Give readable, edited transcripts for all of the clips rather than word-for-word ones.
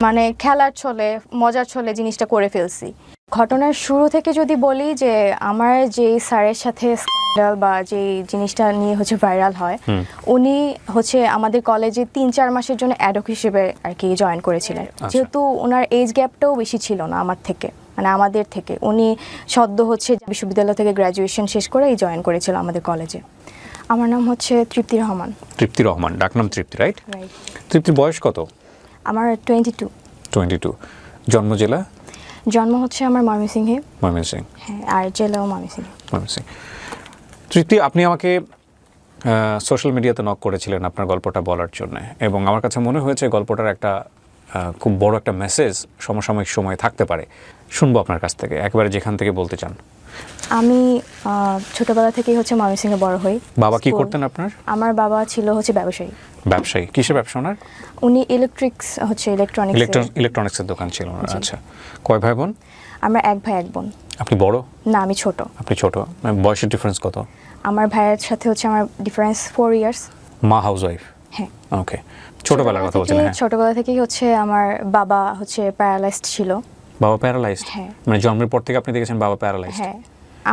মানে খেলার ছলে মজার ছলে জিনিসটা করে ফেলছি। ঘটনার শুরু থেকে যদি বলি যে আমার যে স্যারের সাথে স্ক্যান্ডাল বা যে জিনিসটা নিয়ে হচ্ছে ভাইরাল হয়, উনি হচ্ছে আমাদের কলেজে ৩-৪ মাসের জন্য অ্যাডক হিসেবে আর কি জয়েন করেছিলেন। যেহেতু ওনার এজ গ্যাপটাও বেশি ছিল না আমার থেকে, মানে আমাদের থেকে। উনি সদ্য হচ্ছে বিশ্ববিদ্যালয় থেকে গ্র্যাজুয়েশন শেষ করেই জয়েন করেছিল আমাদের কলেজে। আমার নাম হচ্ছে তৃপ্তি রহমান। তৃপ্তি রহমান, ডাকনাম তৃপ্তি, রাইট? তৃপ্তির বয়স কত? আমার 22। 22। জন্ম জেলা? জন্ম হচ্ছে আমার ময়মনসিংহে। ময়মনসিংহ, হ্যাঁ, আর জেলাও ময়মনসিংহে। ময়মনসিংহ। তৃপ্তি, আপনি আমাকে সোশ্যাল মিডিয়াতে নক করেছিলেন আপনার গল্পটা বলার জন্য, এবং আমার কাছে মনে হয়েছে গল্পটার একটা খুব বড় একটা মেসেজ সমসাময়িক সময়ে থাকতে পারে। শুনবো আপনার কাছ থেকে, একবারে যেখান থেকে বলতে চান। আমি ছোটবেলা থেকেই হচ্ছে ময়মনসিংহে বড় হই। বাবা কি করতেন আপনার? আমার বাবা ছিল হচ্ছে ব্যবসায়ী। ব্যবসায়ী? কিসের ব্যবসা ওনার? উনি ইলেকট্রনিক্সের দোকান ছিল ওনার। আচ্ছা। কয় ভাই বোন? আমরা এক ভাই এক বোন। আপনি বড়? না, আমি ছোট। আপনি ছোট। বয়সের ডিফারেন্স কত? আমার ভাইয়ের সাথে হচ্ছে আমার ডিফারেন্স 4 ইয়ার্স। মা হাউসওয়াইফ? হ্যাঁ। ওকে। ছোটবেলার কথা বলছেন? হ্যাঁ। ছোটবেলা থেকেই হচ্ছে আমার বাবা হচ্ছে প্যারালাইজড ছিল। বাবা প্যারালাইজড? হ্যাঁ। মানে জন্মের পর থেকে আপনি দেখেছেন বাবা প্যারালাইজড? হ্যাঁ।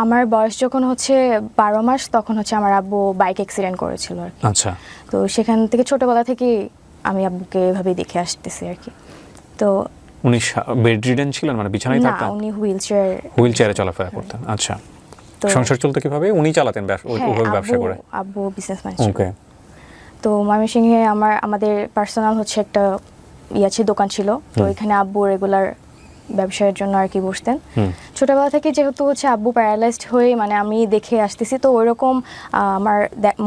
আমার বয়স যখন হচ্ছে 12 মাস, তখন হচ্ছে আমার আব্বু বাইক অ্যাক্সিডেন্ট করেছিল আর কি। আচ্ছা। তো সেখান থেকে ছোটবেলা থেকে আমি আব্বুকে এভাবেই দেখে আসতেছি আর কি। তো উনি বেডরিডেন ছিলেন, মানে বিছানায় থাকতেন? না, উনি হুইলচেয়ারে চলাফেরা করতেন। আচ্ছা। সংসার চলতে কিভাবে? উনি চালাতেন ওইভাবে ব্যবসা করে? আব্বু বিজনেসম্যান ছিল। ওকে। তো ময়মনসিংহে আমাদের পার্সোনাল হচ্ছে একটা দোকান ছিল। তো এখানে আব্বু রেগুলার ব্যবসায়ের জন্য আর কি বসতেন। ছোটবেলা থেকে যেহেতু হচ্ছে আব্বু প্যারালাইজড হয়ে মানে আমি দেখে আসতেছি, তো ওইরকম আমার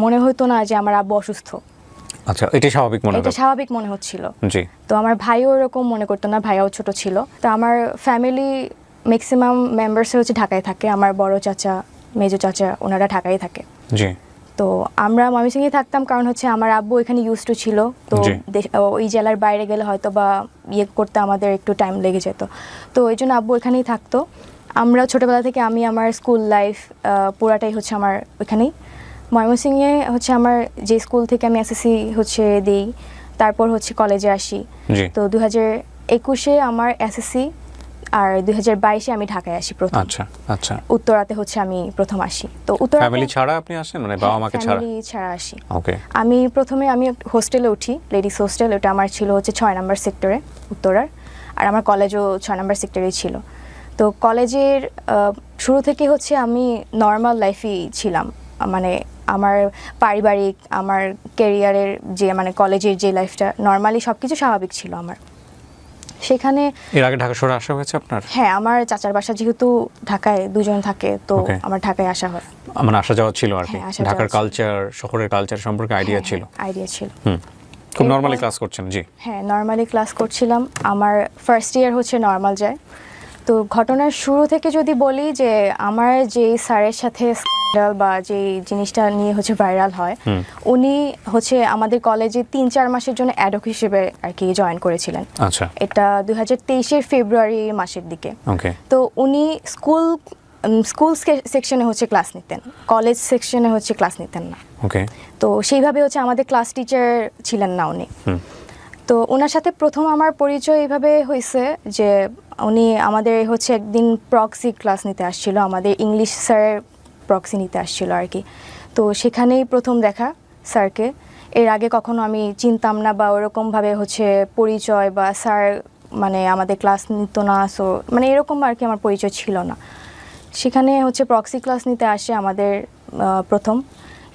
মনে হতো না যে আমার আব্বু অসুস্থ। আচ্ছা, এটা স্বাভাবিক মনে হচ্ছিল। জি। তো আমার ভাইও এরকম মনে করতো না, ভাইও ছোট ছিল। তো আমার ফ্যামিলি ম্যাক্সিমাম মেম্বার্স হচ্ছে ঢাকায় থাকে। আমার বড় চাচা, মেজো চাচা, ওনারা ঢাকায় থাকে। জি। তো আমরা ময়মনসিংহে থাকতাম, কারণ হচ্ছে আমার আব্বু এখানে ইউজড টু ছিল। তো ওই জেলার বাইরে গেলে হয়তো বা করতে আমাদের একটু টাইম লেগে যেত। তো এই জন্য আব্বু এখানেই থাকতো। আমরা ছোটবেলা থেকে আমি আমার স্কুল লাইফ পুরাটাই হচ্ছে আমার ওইখানেই ময়মনসিংহে হচ্ছে আমার যে স্কুল থেকে আমি এসএসসি হচ্ছে দিই, তারপর হচ্ছে কলেজে আসি। জি। তো 2021-এ আমার এসএসসি, আর 2022-এ আমি ঢাকায় আসি প্রথম। আচ্ছা আচ্ছা। উত্তরাতে হচ্ছে আমি প্রথম আসি। তো উত্তরাতে ফ্যামিলি ছাড়া আপনি আসেন, মানে বাবা মাকে ছাড়া? ফ্যামিলি ছাড়া আসি। ওকে। আমি প্রথমে হোস্টেলে উঠি, লেডিস হোস্টেল। ওটা আমার ছিল হচ্ছে 6 নম্বর সেক্টরে, উত্তরার। আর আমার কলেজও 6 নম্বর সেক্টরেই ছিল। তো কলেজের শুরু থেকে হচ্ছে আমি নর্মাল লাইফই ছিলাম। মানে আমার পারিবারিক, আমার ক্যারিয়ারের যে মানে কলেজের যে লাইফটা, নর্মালি সব কিছু স্বাভাবিক ছিল আমার সেখানে। এর আগে ঢাকা শহরে আসা হয়েছে আপনার? হ্যাঁ, আমার চাচার বাসা যেহেতু ঢাকায়, দুজন থাকে, তো আমার ঢাকায় আসা হয়। মানে আসা যাওয়া ছিল আর কি। ঢাকার কালচার, শহরের কালচার সম্পর্কে আইডিয়া ছিল? খুব নরমালি ক্লাস করছেন? জি। হ্যাঁ, নরমালি ক্লাস করছিলাম। আমার ফার্স্ট ইয়ার হচ্ছে নর্মাল যায়। তো ঘটনার শুরু থেকে যদি বলি যে আমার যে স্যারের সাথে স্ক্যান্ডাল বা যে জিনিসটা নিয়ে হচ্ছে ভাইরাল হয়, উনি হচ্ছে আমাদের কলেজে 3-4 মাসের জন্য অ্যাডক হিসেবে আর কি জয়েন করেছিলেন। আচ্ছা। এটা 2023-এর ফেব্রুয়ারি মাসের দিকে। ওকে। তো উনি স্কুল সেকশনে হচ্ছে ক্লাস নিতেন, কলেজ সেকশনে হচ্ছে ক্লাস নিতেন না। ওকে। তো সেইভাবে হচ্ছে আমাদের ক্লাস টিচার ছিলেন না উনি। তো ওনার সাথে প্রথম আমার পরিচয় এইভাবে হয়েছে যে উনি আমাদের হচ্ছে একদিন প্রক্সি ক্লাস নিতে আসছিল, আমাদের ইংলিশ স্যারের প্রক্সি নিতে আসছিল আর কি। তো সেখানেই প্রথম দেখা স্যারকে। এর আগে কখনো আমি চিনতাম না বা ওরকমভাবে হচ্ছে পরিচয় বা স্যার মানে আমাদের ক্লাস নিত না, সো মানে এরকম আর কি আমার পরিচয় ছিল না। সেখানে হচ্ছে প্রক্সি ক্লাস নিতে আসে আমাদের প্রথম,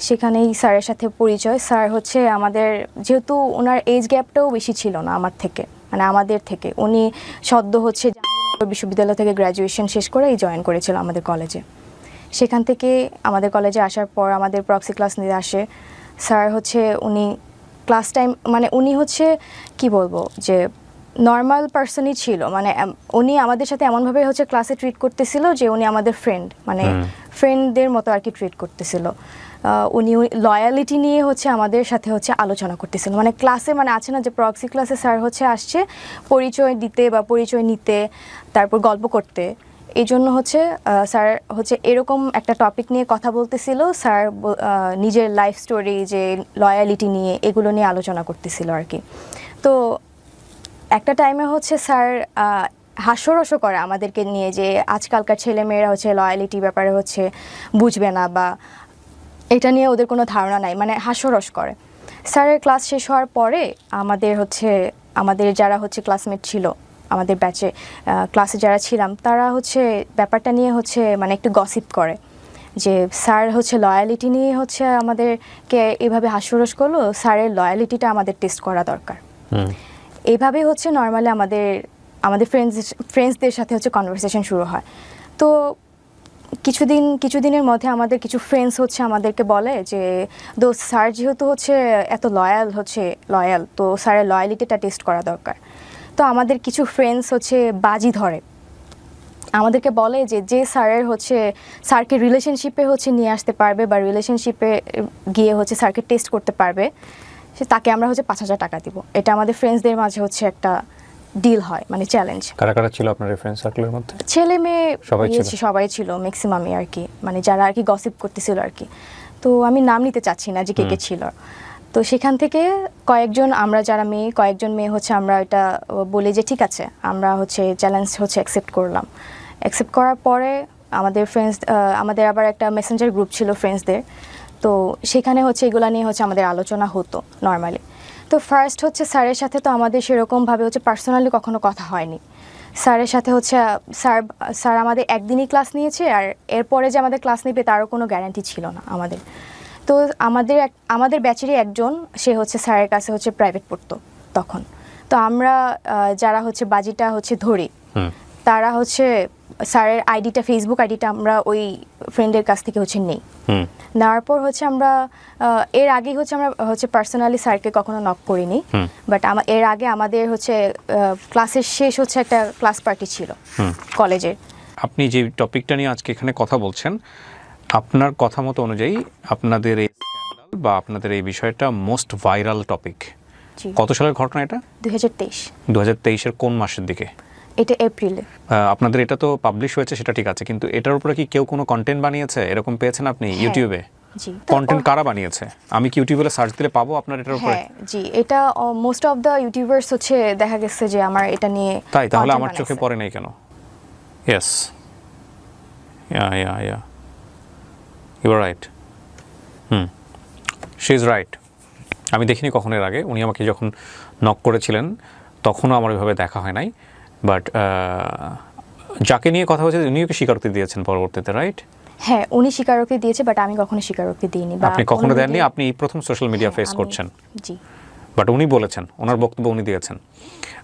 সেখানেই স্যারের সাথে পরিচয়। স্যার হচ্ছে আমাদের, যেহেতু ওনার এজ গ্যাপটাও বেশি ছিল না আমার থেকে, মানে আমাদের থেকে। উনি সদ্য হচ্ছে বিশ্ববিদ্যালয় থেকে গ্র্যাজুয়েশন শেষ করেই জয়েন করেছিল আমাদের কলেজে। সেখান থেকে আমাদের কলেজে আসার পর আমাদের প্রক্সি ক্লাস নিতে আসে স্যার। হচ্ছে উনি ক্লাস টাইম মানে উনি হচ্ছে কি বলবো যে নর্মাল পার্সনই ছিল, মানে উনি আমাদের সাথে এমনভাবে হচ্ছে ক্লাসে ট্রিট করতেছিল যে উনি আমাদের ফ্রেন্ড, মানে ফ্রেন্ডদের মতো আর কি ট্রিট করতেছিল। উনি লয়ালিটি নিয়ে হচ্ছে আমাদের সাথে হচ্ছে আলোচনা করতেছিল, মানে ক্লাসে মানে আছে না যে প্রক্সি ক্লাসে স্যার হচ্ছে আসছে পরিচয় দিতে বা পরিচয় নিতে, তারপর গল্প করতে। এই জন্য হচ্ছে স্যার হচ্ছে এরকম একটা টপিক নিয়ে কথা বলতেছিল। স্যার নিজের লাইফ স্টোরি, যে লয়ালিটি নিয়ে, এগুলো নিয়ে আলোচনা করতেছিল আর কি। তো একটা টাইমে হচ্ছে স্যার হাস্যরসও করে আমাদেরকে নিয়ে, যে আজকালকার ছেলেমেয়েরা হচ্ছে লয়ালিটি ব্যাপারে হচ্ছে বুঝবে না বা এটা নিয়ে ওদের কোনো ধারণা নাই, মানে হাস্যরস করে। স্যারের ক্লাস শেষ হওয়ার পরে আমাদের যারা হচ্ছে ক্লাসমেট ছিল, আমাদের ব্যাচে ক্লাসে যারা ছিলাম, তারা হচ্ছে ব্যাপারটা নিয়ে হচ্ছে মানে একটু গসিপ করে যে স্যার হচ্ছে লয়ালিটি নিয়ে হচ্ছে আমাদেরকে এভাবে হাস্যরস করলো, স্যারের লয়ালিটিটা আমাদের টেস্ট করা দরকার। এইভাবেই হচ্ছে নর্মালি আমাদের ফ্রেন্ডসদের সাথে হচ্ছে কনভারসেশন শুরু হয়। তো কিছুদিনের মধ্যে আমাদের কিছু ফ্রেন্ডস হচ্ছে আমাদেরকে বলে যে দোস্ত, স্যার যেহেতু হচ্ছে এত লয়াল, তো স্যারের লয়ালিটিটা টেস্ট করা দরকার। তো আমাদের কিছু ফ্রেন্ডস হচ্ছে বাজি ধরে, আমাদেরকে বলে যে স্যারকে রিলেশনশিপে হচ্ছে নিয়ে আসতে পারবে বা রিলেশনশিপে গিয়ে হচ্ছে স্যারকে টেস্ট করতে পারবে, তাকে আমরা হচ্ছে 5,000 টাকা দিব। এটা আমাদের ফ্রেন্ডসদের মাঝে হচ্ছে একটা ডিল হয়, মানে চ্যালেঞ্জ। কারা কারা ছিল আপনার ফ্রেন্ড সার্কেলের মধ্যে? ছেলে মেয়ে সবাই ছিল ম্যাক্সিমামই আর কি, মানে যারা আর কি গসিপ করতেছিল আর কি। তো আমি নাম নিতে চাচ্ছি না যে কে কে ছিল। তো সেখান থেকে কয়েকজন মেয়ে হচ্ছে আমরা এটা বলি যে ঠিক আছে, আমরা হচ্ছে চ্যালেঞ্জ হচ্ছে অ্যাকসেপ্ট করলাম। অ্যাকসেপ্ট করার পরে আমাদের আবার একটা মেসেঞ্জার গ্রুপ ছিল ফ্রেন্ডসদের। তো সেখানে হচ্ছে এগুলা নিয়ে হচ্ছে আমাদের আলোচনা হতো নর্মালি। তো ফার্স্ট হচ্ছে স্যারের সাথে তো আমাদের সেরকমভাবে হচ্ছে পার্সোনালি কখনো কথা হয়নি। স্যারের সাথে হচ্ছে স্যার আমাদের একদিনই ক্লাস নিয়েছে, আর এরপরে যে আমাদের ক্লাস নেবে তারও কোনো গ্যারান্টি ছিল না আমাদের। তো আমাদের ব্যাচেরই একজন, সে হচ্ছে স্যারের কাছে হচ্ছে প্রাইভেট পড়তো তখন। তো আমরা যারা হচ্ছে বাজিটা হচ্ছে ধরি, তারা হচ্ছে স্যারের ফেসবুক আইডিটা আমরা ওই ফ্রেন্ডের কাছ থেকে হচ্ছে নেই। নেওয়ার পর হচ্ছে আমরা এর আগে হচ্ছে আমরা হচ্ছে পার্সোনালি স্যারকে কখনো নক করিনি, বাট এর আগে আমাদের হচ্ছে ক্লাসের শেষ হচ্ছে একটা ক্লাস পার্টি ছিল কলেজের। আপনি যে টপিকটা নিয়ে আজকে এখানে কথা বলছেন, আপনার কথা মতো অনুযায়ী আপনাদের এই স্ক্যান্ডাল বা আপনাদের এই বিষয়টা মোস্ট ভাইরাল টপিক। কত সালের ঘটনা এটা? 2023 কোন মাসের দিকে? এটা এপ্রিলে। আপনাদের এটা তো পাবলিশ হয়েছে, সেটা ঠিক আছে, কিন্তু এটার উপরে কি কেউ কোনো কন্টেন্ট বানিয়েছে? এরকম পেয়েছেন আপনি ইউটিউবে? জি। কন্টেন্ট কারা বানিয়েছে? আমি কি ইউটিউবে সার্চ দিলে পাবো আপনার এটার উপরে? হ্যাঁ জি, এটা মোস্ট অফ দ্য ইউটিউবার্স হচ্ছে দেখা গেছে যে আমার এটা নিয়ে। তাই? তাহলে আমার চোখে পড়ে নাই কেন? Yes, yeah you are right. She is right. আমি দেখিনি কখন এর আগে। উনি আমাকে যখন নক করেছিলেন তখনও আমার ওইভাবে দেখা হয় নাই। বাট যাকে নিয়ে কথা হচ্ছে উনিও কি স্বীকারোক্তি দিয়েছেন পরবর্তীতে, রাইট? হ্যাঁ, উনি স্বীকারোক্তি দিয়েছে, বাট আমি কখনো স্বীকারোক্তি দিইনি। আপনি কখনো দেননি? আপনি প্রথম সোশ্যাল মিডিয়া ফেস করছেন। জি। বাট উনি বলেছেন, ওনার বক্তব্য উনি দিয়েছেন।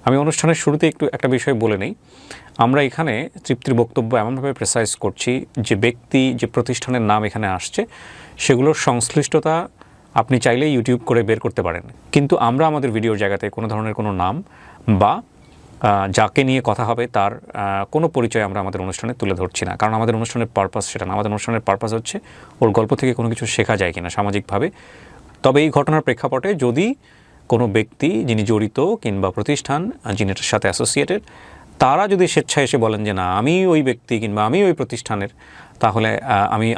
আমি অনুষ্ঠানের শুরুতে একটা বিষয় বলে নেই। আমরা এখানে তৃপ্তির বক্তব্য এমনভাবে প্রেসাইজ করছি যে ব্যক্তি, যে প্রতিষ্ঠানের নাম এখানে আসছে, সেগুলোর সংশ্লিষ্টতা আপনি চাইলেই ইউটিউব করে বের করতে পারেন, কিন্তু আমরা আমাদের ভিডিওর জায়গাতে কোনো ধরনের কোনো নাম বা যাকে নিয়ে কথা হবে তার কোনো পরিচয় আমরা আমাদের অনুষ্ঠানে তুলে ধরছি না, কারণ আমাদের অনুষ্ঠানের পারপাস সেটা না। আমাদের অনুষ্ঠানের পারপাস হচ্ছে ওর গল্প থেকে কোনো কিছু শেখা যায় কিনা সামাজিকভাবে। তবে এই ঘটনার প্রেক্ষাপটে যদি কোনো ব্যক্তি যিনি জড়িত কিংবা প্রতিষ্ঠান যিনি এটার সাথে অ্যাসোসিয়েটেড, তারা যদি স্বেচ্ছায় এসে বলেন যে না আমি ওই ব্যক্তি কিংবা আমি ওই প্রতিষ্ঠানের, তাহলে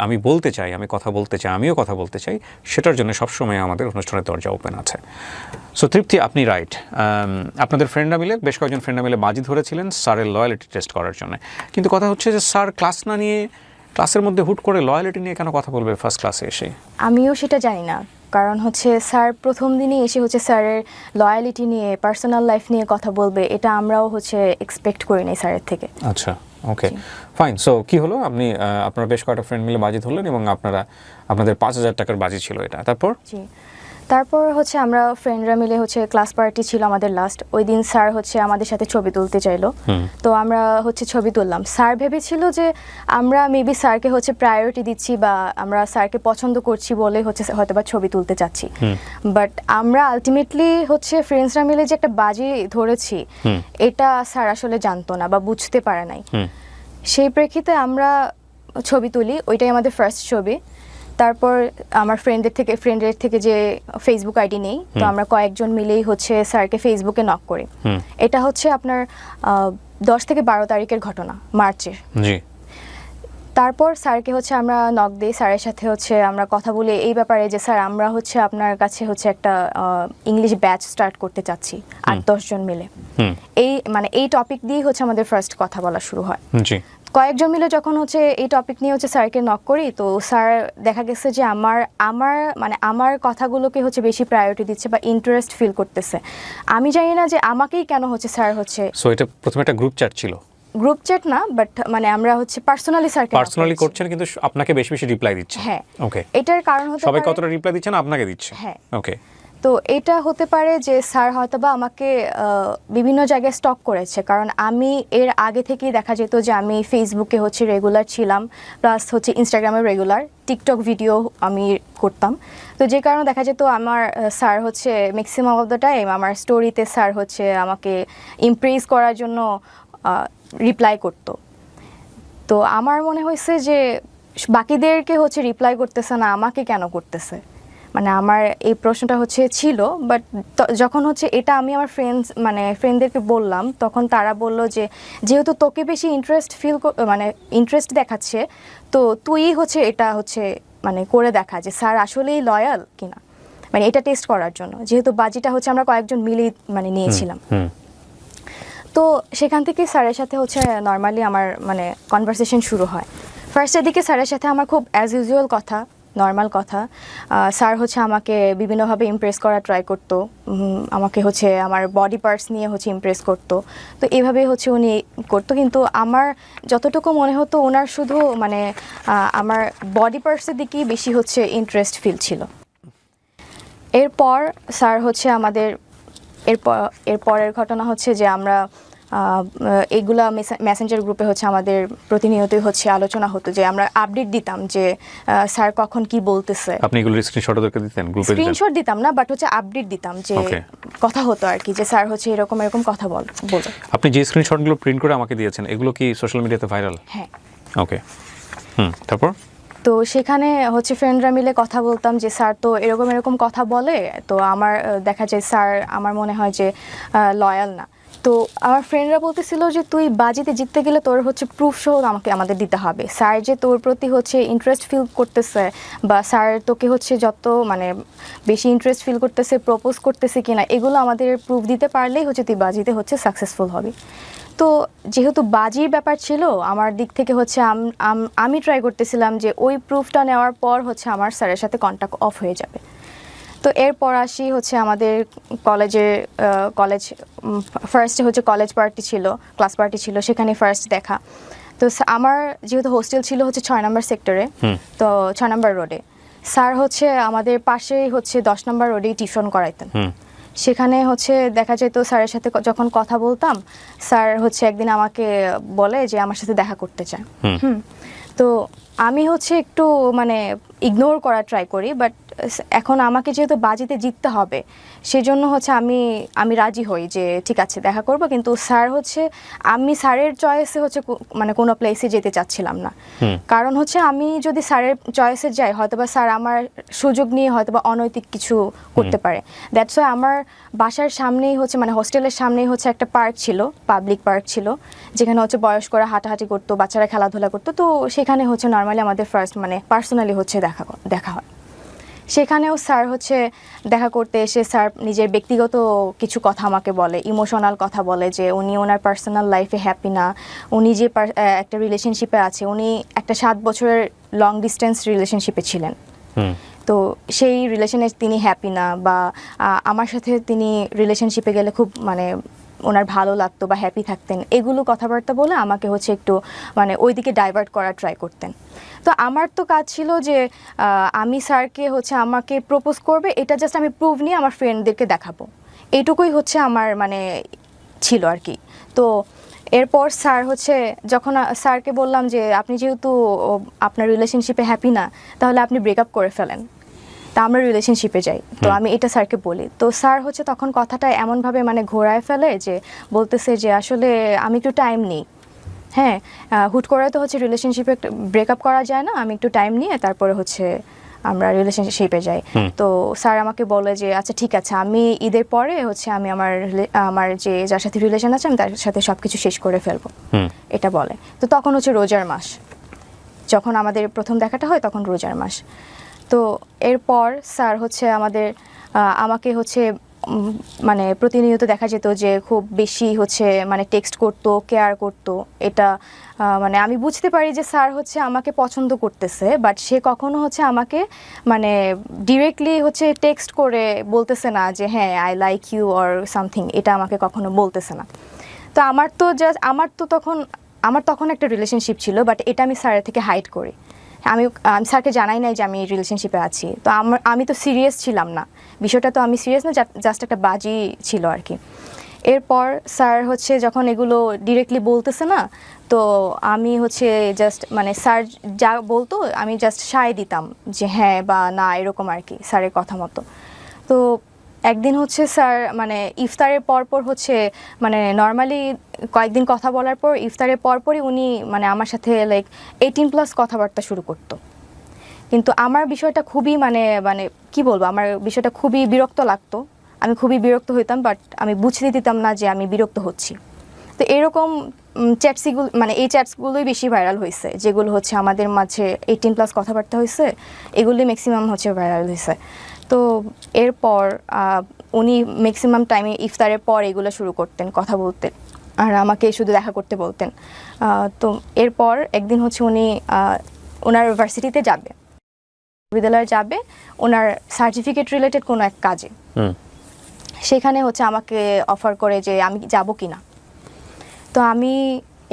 আমি বলতে চাই, আমি কথা বলতে চাই, আমিও কথা বলতে চাই, সেটার জন্য সবসময় আমাদের অনুষ্ঠানের দরজা ওপেন আছে। সো তৃপ্তি, আপনি রাইট। আপনাদের ফ্রেন্ডরা মিলে, বেশ কয়েকজন ফ্রেন্ডরা মিলে বাজি ধরেছিলেন স্যারের লয়ালিটি টেস্ট করার জন্য। কিন্তু কথা হচ্ছে যে স্যার ক্লাস না নিয়ে, ক্লাসের মধ্যে হুট করে লয়ালিটি নিয়ে কেন কথা বলবে ফার্স্ট ক্লাসে এসে? আমিও সেটা জানি না, কারণ হচ্ছে স্যার প্রথম দিনই এসে হচ্ছে স্যারের লয়ালিটি নিয়ে, পার্সোনাল লাইফ নিয়ে কথা বলবে, এটা আমরাও হচ্ছে এক্সপেক্ট করি নাই স্যারের থেকে। আচ্ছা, ওকে, ফাইন। সো কী হলো? আপনারা বেশ কয়েকটা ফ্রেন্ড মিলে বাজি ধরলেন এবং আপনাদের 5,000 টাকার বাজি ছিল এটা। তারপর হচ্ছে আমরা ফ্রেন্ডরা মিলে হচ্ছে ক্লাস পার্টি ছিল আমাদের লাস্ট। ওই দিন স্যার হচ্ছে আমাদের সাথে ছবি তুলতে চাইলো, তো আমরা হচ্ছে ছবি তুললাম। স্যার ভেবেছিল যে আমরা মেবি স্যারকে হচ্ছে প্রায়োরিটি দিচ্ছি বা আমরা স্যারকে পছন্দ করছি বলে হচ্ছে হয়তোবা ছবি তুলতে চাচ্ছি, বাট আমরা আলটিমেটলি হচ্ছে ফ্রেন্ডসরা মিলে যে একটা বাজি ধরেছি এটা স্যার আসলে জানতো না বা বুঝতে পারে নাই। সেই প্রেক্ষিতে আমরা ছবি তুলি, ওইটাই আমাদের ফার্স্ট ছবি। তারপর আমার ফ্রেন্ডের থেকে যে ফেসবুক আইডি নেই, তো আমরা কয়েকজন মিলেই হচ্ছে স্যারকে ফেসবুকে নক করি। এটা হচ্ছে আপনার 10 থেকে 12 তারিখের ঘটনা, মার্চের। তারপর স্যারকে হচ্ছে আমরা নক দিই, স্যারের সাথে হচ্ছে আমরা কথা বলি এই ব্যাপারে যে স্যার আমরা হচ্ছে আপনার কাছে হচ্ছে একটা ইংলিশ ব্যাচ স্টার্ট করতে চাচ্ছি 8-10 জন মিলে। এই মানে এই টপিক দিয়ে হচ্ছে আমাদের ফার্স্ট কথা বলা শুরু হয়। জি। কয়েকজন মিলে যখন হচ্ছে এই টপিক নিয়ে হচ্ছে স্যারকে নক করি, তো স্যার দেখা গেছে যে আমার কথাগুলোকে হচ্ছে বেশি প্রায়োরিটি দিচ্ছে বা ইন্টারেস্ট ফিল করতেছে। আমি জানি না যে আমাকেই কেন হচ্ছে স্যার হচ্ছে। সো এটা প্রথমে একটা গ্রুপ চ্যাট ছিল? গ্রুপ চ্যাট না, বাট মানে আমরা হচ্ছে পার্সোনালি স্যারকে পার্সোনালি করছেন, কিন্তু আপনাকে বেশি বেশি রিপ্লাই দিচ্ছে? হ্যাঁ। ওকে। এটার কারণ হতে সবাই পারে কতটা রিপ্লাই দিচ্ছে না আপনাকে দিচ্ছে? হ্যাঁ। ওকে। তো এটা হতে পারে যে স্যার হয়তোবা আমাকে বিভিন্ন জায়গায় স্টক করেছে, কারণ আমি এর আগে থেকেই দেখা যেত যে আমি ফেসবুকে হচ্ছে রেগুলার ছিলাম, প্লাস হচ্ছে ইনস্টাগ্রামে রেগুলার, টিকটক ভিডিও আমি করতাম। তো যে কারণে দেখা যেত আমার স্যার হচ্ছে ম্যাক্সিমাম অফ দ্য টাইম আমার স্টোরিতে স্যার হচ্ছে আমাকে ইমপ্রেস করার জন্য রিপ্লাই করতো। তো আমার মনে হয়েছে যে বাকিদেরকে হচ্ছে রিপ্লাই করতেছে না, আমাকে কেন করতেছে, মানে আমার এই প্রশ্নটা হচ্ছে ছিল। বাট যখন হচ্ছে এটা আমি আমার ফ্রেন্ডদেরকে বললাম, তখন তারা বলল যে যেহেতু তোকে বেশি ইন্টারেস্ট দেখাচ্ছে, তো তুই হচ্ছে এটা হচ্ছে মানে করে দেখা যে স্যার আসলেই লয়াল কিনা, মানে এটা টেস্ট করার জন্য, যেহেতু বাজিটা হচ্ছে আমরা কয়েকজন মিলেই মানে নিয়েছিলাম। তো সেখান থেকে স্যারের সাথে হচ্ছে নর্মালি আমার মানে কনভারসেশন শুরু হয়। ফার্স্টের দিকে স্যারের সাথে আমার খুব অ্যাজ ইউজুয়াল কথা, নর্মাল কথা। স্যার হচ্ছে আমাকে বিভিন্নভাবে ইমপ্রেস করা ট্রাই করতো, আমাকে হচ্ছে আমার বডি পার্টস নিয়ে হচ্ছে ইমপ্রেস করতো। তো এইভাবেই হচ্ছে উনি করতো, কিন্তু আমার যতটুকু মনে হতো ওনার শুধু মানে আমার বডি পার্টসের দিকেই বেশি হচ্ছে ইন্টারেস্ট ফিল ছিল। এরপর স্যার হচ্ছে আমাদের এরপরের ঘটনা হচ্ছে যে আমরা এগুলা মেসেঞ্জার গ্রুপে হচ্ছে আমাদের প্রতিনিয়তই হচ্ছে আলোচনা হতো, যে আমরা আপডেট দিতাম যে স্যার কখন কি বলতেছে। আপনি এগুলো স্ক্রিনশট ওদেরকে দিতেন? গ্রুপে স্ক্রিনশট দিতাম না, বাট হচ্ছে আপডেট দিতাম যে কথা হতো আর কি, যে স্যার হচ্ছে এরকম এরকম কথা বলে। আপনি যে স্ক্রিনশটগুলো প্রিন্ট করে আমাকে দিয়েছেন এগুলো কি সোশ্যাল মিডিয়াতে ভাইরাল? হ্যাঁ। ওকে। তারপর তো সেখানে হচ্ছে ফ্রেন্ডরা মিলে কথা বলতাম যে স্যার তো এরকম এরকম কথা বলে, তো আমার দেখা যায় স্যার আমার মনে হয় যে লয়াল না। তো আমার ফ্রেন্ডরা বলতেছিল যে তুই বাজিতে জিততে গেলে তোর হচ্ছে প্রুফ সহ আমাদের দিতে হবে, স্যার যে তোর প্রতি হচ্ছে ইন্টারেস্ট ফিল করতেছে বা স্যার তোকে হচ্ছে যত মানে বেশি ইন্টারেস্ট ফিল করতেছে, প্রপোজ করতেছে কিনা, এগুলো আমাদের প্রুফ দিতে পারলেই হচ্ছে তুই বাজিতে হচ্ছে সাকসেসফুল হবি। তো যেহেতু বাজির ব্যাপার ছিল আমার দিক থেকে হচ্ছে আমি ট্রাই করতেছিলাম যে ওই প্রুফটা নেওয়ার পর হচ্ছে আমার স্যারের সাথে কন্ট্যাক্ট অফ হয়ে যাবে। তো এরপর আসি হচ্ছে আমাদের কলেজ ফার্স্টে হচ্ছে কলেজ পার্টি ছিল, ক্লাস পার্টি ছিল, সেখানে ফার্স্ট দেখা। তো আমার যেহেতু হোস্টেল ছিল হচ্ছে 6 নম্বর সেক্টরে, তো 6 নম্বর রোডে, স্যার হচ্ছে আমাদের পাশেই হচ্ছে 10 নম্বর রোডেই টিউশন করাইতেন। সেখানে হচ্ছে দেখা যেত স্যারের সাথে যখন কথা বলতাম, স্যার হচ্ছে একদিন আমাকে বলে যে আমার সাথে দেখা করতে চায়। তো আমি হচ্ছে একটু মানে ইগনোর করার ট্রাই করি, বাট এখন আমাকে যেহেতু বাজিতে জিততে হবে সেজন্য হচ্ছে আমি রাজি হই যে ঠিক আছে দেখা করব, কিন্তু স্যার হচ্ছে আমি স্যারের চয়েসে হচ্ছে মানে কোনো প্লেসে যেতে চাচ্ছিলাম না। কারণ হচ্ছে আমি যদি স্যারের চয়েসে যাই হয়তোবা স্যার আমার সুযোগ নিয়ে হয়তোবা অনৈতিক কিছু করতে পারে। দ্যাটস ওয়াই আমার বাসার সামনেই হচ্ছে মানে হোস্টেলের সামনেই হচ্ছে একটা পার্ক ছিল, পাবলিক পার্ক ছিল, যেখানে হচ্ছে বয়স্করা হাঁটাহাঁটি করতো, বাচ্চারা খেলাধুলা করতো। তো সেখানে হচ্ছে নর্মালি আমাদের ফার্স্ট মানে পার্সোনালি হচ্ছে দেখা হয়। সেখানেও স্যার হচ্ছে দেখা করতে এসে স্যার নিজের ব্যক্তিগত কিছু কথা আমাকে বলে, ইমোশনাল কথা বলে, যে উনি ওনার পার্সোনাল লাইফে হ্যাপি না, উনি যে একটা রিলেশনশিপে আছে, উনি একটা 7 বছরের লং ডিস্টেন্স রিলেশনশিপে ছিলেন। তো সেই রিলেশনে তিনি হ্যাপি না, বা আমার সাথে তিনি রিলেশনশিপে গেলে খুব মানে ওনার ভালো লাগতো বা হ্যাপি থাকতেন, এগুলো কথাবার্তা বলে আমাকে হচ্ছে একটু মানে ওইদিকে ডাইভার্ট করার ট্রাই করতেন। তো আমার তো কাজ ছিল যে আমি স্যারকে হচ্ছে আমাকে প্রপোজ করবে, এটা জাস্ট আমি প্রুভ নিয়ে আমার ফ্রেন্ডদেরকে দেখাবো, এইটুকুই হচ্ছে আমার মানে ছিল আর কি। তো এরপর স্যার হচ্ছে যখন স্যারকে বললাম যে আপনি যেহেতু আপনার রিলেশনশিপে হ্যাপি না, তাহলে আপনি ব্রেকআপ করে ফেলেন, তা আমরা রিলেশনশিপে যাই। তো আমি এটা স্যারকে বলি, তো স্যার হচ্ছে তখন কথাটা এমনভাবে মানে ঘোরায় ফেলে যে বলতেছে যে আসলে আমি একটু টাইম নিই, হ্যাঁ হুট করে তো হচ্ছে রিলেশনশিপে ব্রেকআপ করা যায় না, আমি একটু টাইম নিয়ে তারপরে হচ্ছে আমরা রিলেশনশিপে যাই। তো স্যার আমাকে বলে যে আচ্ছা ঠিক আছে, আমি ঈদের পরে হচ্ছে আমি আমার যে যার সাথে রিলেশন আছে আমি তার সাথে সব কিছু শেষ করে ফেলবো, এটা বলে। তো তখন হচ্ছে রোজার মাস, যখন আমাদের প্রথম দেখাটা হয় তখন রোজার মাস। তো এরপর স্যার হচ্ছে আমাকে হচ্ছে মানে প্রতিনিয়ত দেখা যেত যে খুব বেশি হচ্ছে মানে টেক্সট করতো, কেয়ার করতো। এটা মানে আমি বুঝতে পারি যে স্যার হচ্ছে আমাকে পছন্দ করতেছে, বাট সে কখনো হচ্ছে আমাকে মানে ডিরেক্টলি হচ্ছে টেক্সট করে বলতেছে না যে হ্যাঁ I like you or something, এটা আমাকে কখনো বলতেছে না। তো আমার তখন একটা রিলেশনশিপ ছিল, বাট এটা আমি স্যারের থেকে হাইড করি। আমি স্যারকে জানাই নাই যে আমি রিলেশনশিপে আছি। তো আমি তো সিরিয়াস ছিলাম না, বিষয়টা তো আমি সিরিয়াস না, জাস্ট একটা বাজি ছিল আর কি। এরপর স্যার হচ্ছে যখন এগুলো ডিরেক্টলি বলতেছে না, তো আমি হচ্ছে জাস্ট মানে স্যার যা বলতো আমি জাস্ট সায় দিতাম যে হ্যাঁ বা না, এরকম আর কি স্যারের কথা মতো। তো একদিন হচ্ছে স্যার মানে ইফতারের পরপর হচ্ছে মানে নর্মালি কয়েকদিন কথা বলার পর ইফতারের পরপরই উনি মানে আমার সাথে লাইক 18+ কথাবার্তা শুরু করতো। কিন্তু আমার বিষয়টা খুবই মানে মানে কি বলবো, আমার বিষয়টা খুবই বিরক্ত লাগতো, আমি খুবই বিরক্ত হইতাম, বাট আমি বুঝতে দিতাম না যে আমি বিরক্ত হচ্ছি। তো এরকম চ্যাটসগুলো মানে এই চ্যাটসগুলোই বেশি ভাইরাল হয়েছে, যেগুলো হচ্ছে আমাদের মাঝে 18+ কথাবার্তা হয়েছে, এগুলি ম্যাক্সিমাম হচ্ছে ভাইরাল হয়েছে। তো এরপর উনি ম্যাক্সিমাম টাইমে ইফতারের পর এগুলো শুরু করতেন কথা বলতেন, আর আমাকে শুধু দেখা করতে বলতেন। তো এরপর একদিন হচ্ছে উনি ওনার ভার্সিটিতে যাবে, বিশ্ববিদ্যালয়ে যাবে ওনার সার্টিফিকেট রিলেটেড কোনো এক কাজে। সেখানে হচ্ছে আমাকে অফার করে যে আমি যাব কি না। তো আমি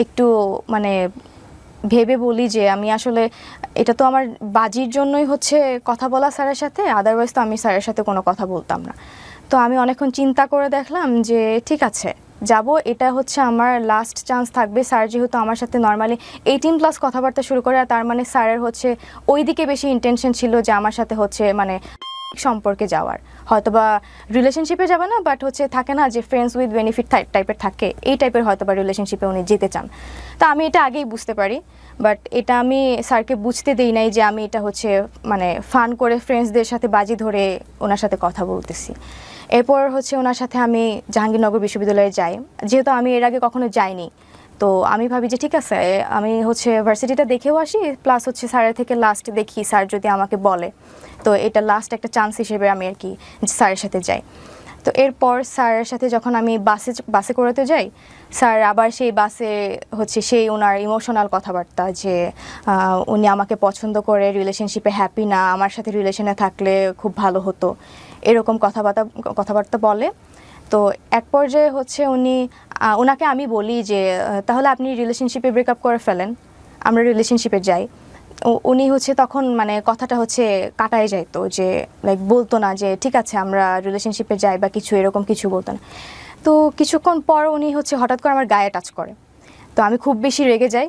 একটু মানে ভেবে বলি যে আমি আসলে এটা তো আমার বাজির জন্যই হচ্ছে কথা বলা স্যারের সাথে, আদারওয়াইজ তো আমি স্যারের সাথে কোনো কথা বলতাম না। তো আমি অনেকক্ষণ চিন্তা করে দেখলাম যে ঠিক আছে যাব, এটা হচ্ছে আমার লাস্ট চান্স থাকবে। স্যার যেহেতু আমার সাথে নর্মালি 18+ কথাবার্তা শুরু করে, আর তার মানে স্যারের হচ্ছে ওই দিকে বেশি ইন্টেনশন ছিল যে আমার সাথে হচ্ছে মানে সম্পর্কে যাওয়ার, হয়তো বা রিলেশনশিপে যাবে না, বাট হচ্ছে থাকে না যে ফ্রেন্ডস উইথ বেনিফিট টাইপের থাকে, এই টাইপের হয়তো বা রিলেশনশিপে উনি যেতে চান। তা আমি এটা আগেই বুঝতে পারি, বাট এটা আমি স্যারকে বুঝতে দেই নাই যে আমি এটা হচ্ছে মানে ফান করে ফ্রেন্ডসদের সাথে বাজি ধরে ওনার সাথে কথা বলতেছি। এরপর হচ্ছে ওনার সাথে আমি জাহাঙ্গীরনগর বিশ্ববিদ্যালয়ে যাই, যেহেতু আমি এর আগে কখনো যাইনি। তো আমি ভাবি যে ঠিক আছে আমি হচ্ছে ভার্সিটিটা দেখেও আসি, প্লাস হচ্ছে স্যারের থেকে লাস্ট দেখি স্যার যদি আমাকে বলে, তো এটা লাস্ট একটা চান্স হিসেবে আমি আর কি স্যারের সাথে যাই। তো এরপর স্যারের সাথে যখন আমি বাসে করাতে যাই, স্যার আবার সেই বাসে হচ্ছে সেই ওনার ইমোশনাল কথাবার্তা যে উনি আমাকে পছন্দ করে, রিলেশনশিপে হ্যাপি না, আমার সাথে রিলেশনে থাকলে খুব ভালো হতো, এরকম কথাবার্তা বলে। তো এক পর্যায়ে হচ্ছে ওনাকে আমি বলি যে তাহলে আপনি রিলেশনশিপে ব্রেকআপ করে ফেলেন, আমরা রিলেশনশিপে যাই। উনি হচ্ছে তখন মানে কথাটা হচ্ছে কাটায় যাইতো, যে লাইক বলতো না যে ঠিক আছে আমরা রিলেশনশিপে যাই বা কিছু, এরকম কিছু বলতো না। তো কিছুক্ষণ পর উনি হচ্ছে হঠাৎ করে আমার গায়ে টাচ করে। তো আমি খুব বেশি রেগে যাই,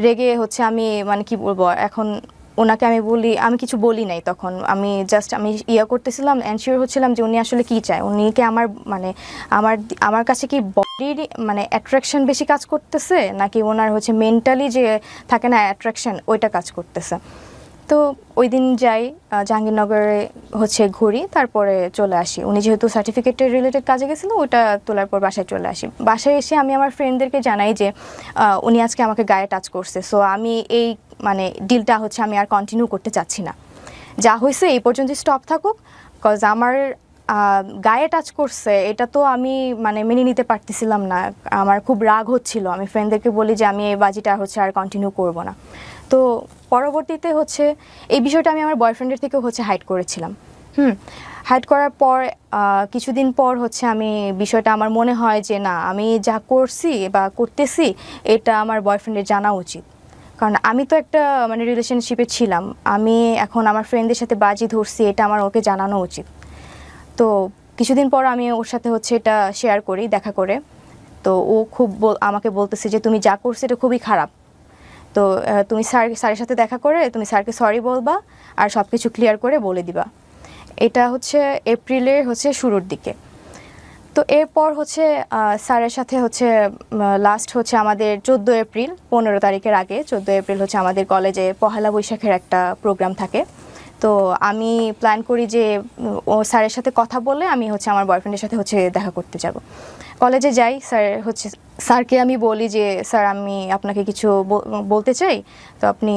রেগে হচ্ছে আমি মানে কি বলবো, এখন ওনাকে আমি কিছু বলি নাই। তখন আমি জাস্ট করতেছিলাম, এনশিওর হচ্ছিলাম যে উনি আসলে কি চায়, উনিকে মানে আমার কাছে কি বডির মানে অ্যাট্রাকশন বেশি কাজ করতেছে, নাকি ওনার হচ্ছে মেন্টালি যে থাকে না অ্যাট্রাকশন, ওইটা কাজ করতেছে। তো ওই দিন যাই জাহাঙ্গীরনগরে হচ্ছে ঘুরি, তারপরে চলে আসি। উনি যেহেতু সার্টিফিকেটের রিলেটেড কাজে গেছিলো, ওটা তোলার পর বাসায় চলে আসি। বাসায় এসে আমি আমার ফ্রেন্ডদেরকে জানাই যে উনি আজকে আমাকে গায়ে টাচ করছে, সো আমি এই মানে ডিলটা হচ্ছে আমি আর কন্টিনিউ করতে চাচ্ছি না, যা হয়েছে এই পর্যন্ত স্টপ থাকুক। কজ আমার গায়ে টাচ করছে, এটা তো আমি মানে মেনে নিতে পারতেছিলাম না, আমার খুব রাগ হচ্ছিল। আমি ফ্রেন্ডদেরকে বলি যে আমি এই বাজিটা হচ্ছে আর কন্টিনিউ করব না। তো পরবর্তীতে হচ্ছে এই বিষয়টা আমি আমার বয়ফ্রেন্ডের থেকেও হচ্ছে হাইড করেছিলাম। হাইড করার পর কিছুদিন পর হচ্ছে আমি বিষয়টা আমার মনে হয় যে না, আমি যা করছি বা করতেছি এটা আমার বয়ফ্রেন্ডের জানা উচিত, কারণ আমি তো একটা মানে রিলেশনশিপে ছিলাম, আমি এখন আমার ফ্রেন্ডদের সাথে বাজি ধরছি, এটা আমার ওকে জানানো উচিত। তো কিছুদিন পর আমি ওর সাথে হচ্ছে এটা শেয়ার করি দেখা করে। তো ও খুব আমাকে বলতেছে যে তুমি যা করছো এটা খুবই খারাপ, তো তুমি স্যারের সাথে দেখা করে তুমি স্যারকে সরি বলবা আর সব কিছু ক্লিয়ার করে বলে দিবা। এটা হচ্ছে এপ্রিলের হচ্ছে শুরুর দিকে। তো এরপর হচ্ছে স্যারের সাথে হচ্ছে লাস্ট হচ্ছে আমাদের 14 এপ্রিল, 15 তারিখের আগে 14 এপ্রিল হচ্ছে আমাদের কলেজে পহেলা বৈশাখের একটা প্রোগ্রাম থাকে। তো আমি প্ল্যান করি যে ও স্যারের সাথে কথা বলে আমি হচ্ছে আমার বয়ফ্রেন্ডের সাথে হচ্ছে দেখা করতে যাব। কলেজে যাই, স্যারকে আমি বলি যে স্যার আমি আপনাকে কিছু বলতে চাই, তো আপনি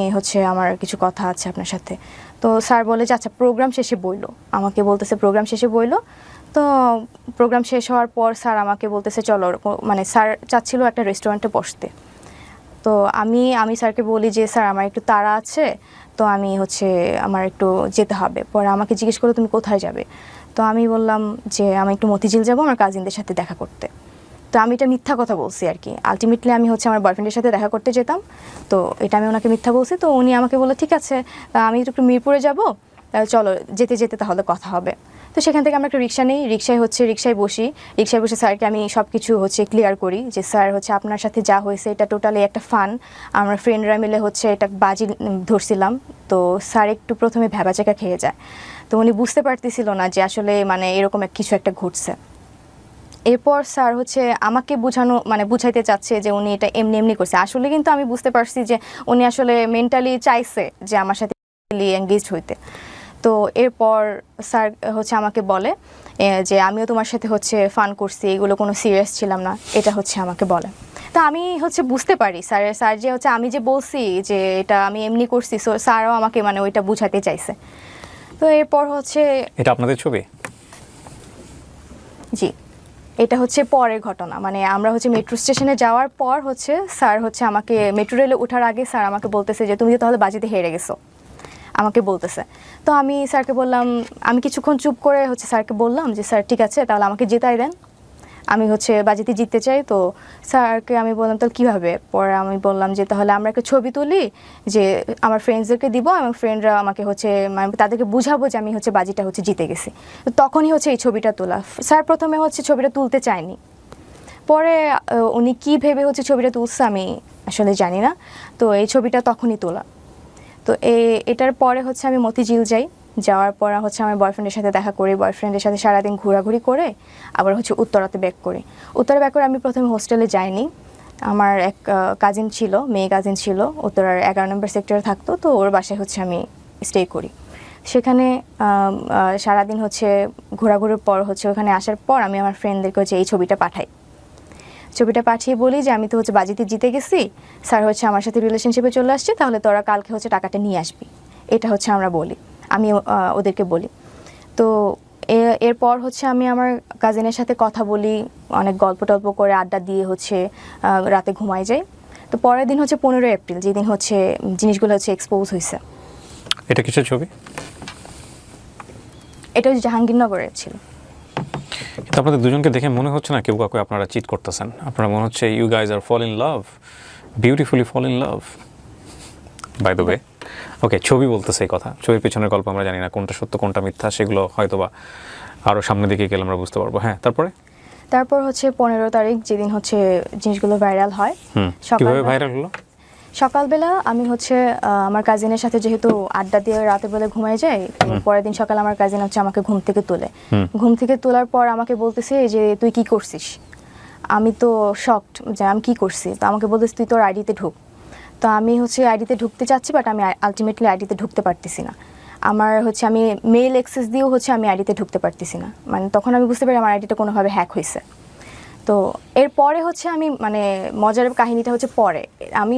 আমার কিছু কথা আছে আপনার সাথে। তো স্যার বলে যে আচ্ছা প্রোগ্রাম শেষে বইলো, আমাকে বলতেছে প্রোগ্রাম শেষে বইলো। তো প্রোগ্রাম শেষ হওয়ার পর স্যার আমাকে বলতেছে চলো, মানে স্যার চাচ্ছিল একটা রেস্টুরেন্টে বসতে। তো আমি স্যারকে বলি যে স্যার আমার একটু তাড়া আছে, তো আমি আমার একটু যেতে হবে। পরে আমাকে জিজ্ঞেস করলো তুমি কোথায় যাবে, তো আমি বললাম যে আমি একটু মতিঝিল যাবো আমার কাজিনদের সাথে দেখা করতে। তো আমি এটা মিথ্যা কথা বলছি আর কি, আলটিমেটলি আমি আমার বয়ফ্রেন্ডের সাথে দেখা করতে যেতাম, তো এটা আমি ওনাকে মিথ্যা বলছি। তো উনি আমাকে বললো ঠিক আছে আমি একটু মিরপুরে যাবো, চলো যেতে যেতে তাহলে কথা হবে। তো সেখান থেকে আমরা একটা রিক্সা নিই, রিক্সায় বসে স্যারকে আমি সব কিছু ক্লিয়ার করি যে স্যার আপনার সাথে যা হয়েছে এটা টোটালি একটা ফান, আমরা ফ্রেন্ডরা মিলে এটা বাজি ধরছিলাম। তো স্যার একটু প্রথমে ভ্যাবাচাকা খেয়ে যায়, তো উনি বুঝতে পারতেছিল না যে আসলে মানে এরকম কিছু একটা ঘটছে। এরপর স্যার আমাকে বুঝাইতে চাচ্ছে যে উনি এটা এমনি এমনি করছে, আসলে কিন্তু আমি বুঝতে পারছি যে উনি আসলে মেন্টালি চাইছে যে আমার সাথে এঙ্গেজড হইতে। তো এরপর স্যার আমাকে বলে যে আমিও তোমার সাথে ফান করছি, এগুলো কোনো সিরিয়াস ছিলাম না, এটা আমাকে বলে। তো আমি বুঝতে পারি স্যার যে আমি যে বলছি যে এটা আমি এমনি করছি, সো স্যারও আমাকে মানে ওইটা বুঝাতে চাইছে। তো এরপর এটা আপনাদের ছবি? জি, এটা পরের ঘটনা, মানে আমরা মেট্রো স্টেশনে যাওয়ার পর স্যার আমাকে মেট্রো রেলে ওঠার আগে স্যার আমাকে বলতেছে যে তুমি তো তাহলে বাজিতে হেরে গেছো, আমাকে বলতেছে। তো আমি স্যারকে বললাম, আমি কিছুক্ষণ চুপ করে স্যারকে বললাম যে স্যার ঠিক আছে তাহলে আমাকে জেতাই দেন, আমি বাজিতে জিততে চাই। তো স্যারকে আমি বললাম তাহলে কীভাবে, পরে আমি বললাম যে তাহলে আমরা একটা ছবি তুলি যে আমার ফ্রেন্ডসদেরকে দিব এবং ফ্রেন্ডরা আমাকে মানে তাদেরকে বুঝাবো যে আমি বাজিটা জিতে গেছি। তো তখনই এই ছবিটা তোলা। স্যার প্রথমে ছবিটা তুলতে চায়নি, পরে উনি কী ভেবে ছবিটা তুলছে আমি আসলে জানি না। তো এই ছবিটা তখনই তোলা। তো এটার পরে আমি মতিঝিল যাই, যাওয়ার পর আমার বয়ফ্রেন্ডের সাথে দেখা করি, বয়ফ্রেন্ডের সাথে সারাদিন ঘোরাঘুরি করে আবার উত্তরাতে ব্যাক করি। উত্তরা ব্যাক করে আমি প্রথমে হোস্টেলে যাইনি, আমার এক কাজিন ছিল, মেয়ে কাজিন ছিল, উত্তরার 11 নম্বর সেক্টরে থাকতো, তো ওর বাসায় আমি স্টে করি। সেখানে সারাদিন ঘোরাঘুরির পর ওখানে আসার পর আমি আমার ফ্রেন্ডদেরকে এই ছবিটা পাঠাই। ছবিটা পাঠিয়ে বলি যে আমি তো বাজিতে জিতে গেছি, স্যার আমার সাথে রিলেশনশিপে চলে আসছে, তাহলে তোরা কালকে টাকাটা নিয়ে আসবি, এটা আমরা বলি, আমি ওদেরকে বলি। তো এরপর আমি আমার কাজিনের সাথে কথা বলি, অনেক গল্প টল্প করে আড্ডা দিয়ে রাতে ঘুমাই যাই। তো পরের দিন 15 এপ্রিল, যেদিন জিনিসগুলো এক্সপোজ হয়েছে। এটা কিসের ছবি? এটা জাহাঙ্গীরনগরের ছিল। কিন্তু আপনাদের দুজনকে দেখে মনে হচ্ছে না কেউ কাউকে আপনারা চিট করতেছেন, আপনারা মনে হচ্ছে you guys are fall in love, beautifully fall in love by the way. Okay, ছবি বলতেছে এই কথা, ছবির পেছনের গল্প আমরা জানি না কোনটা সত্য কোনটা মিথ্যা, সেগুলো হয়তোবা আরও সামনের দিকে গেলে আমরা বুঝতে পারবো। হ্যাঁ, তারপর 15 তারিখ যেদিন জিনিসগুলো ভাইরাল হয়। কিভাবে ভাইরাল হলো? সকালবেলা আমি আমার কাজিনের সাথে যেহেতু আড্ডা দিয়ে রাতের বেলা ঘুমাই যাই, পরের দিন সকালে আমার কাজিন আমাকে ঘুম থেকে তোলে। ঘুম থেকে তোলার পর আমাকে বলতেছে যে তুই কি করছিস। আমি তো শকড যে আমি কি করছি। তো আমাকে বলতেছে তুই তোর আইডিতে ঢুক। তো আমি আইডিতে ঢুকতে চাচ্ছি, বাট আমি আলটিমেটলি আইডিতে ঢুকতে পারতেছি না। আমার আমি মেইল অ্যাক্সেস দিয়েও আমি আইডিতে ঢুকতে পারতেছি না, মানে তখন আমি বুঝতে পারি আমার আইডিটা কোনোভাবে হ্যাক হয়েছে। তো এরপরে আমি মানে মজার কাহিনীটা পরে আমি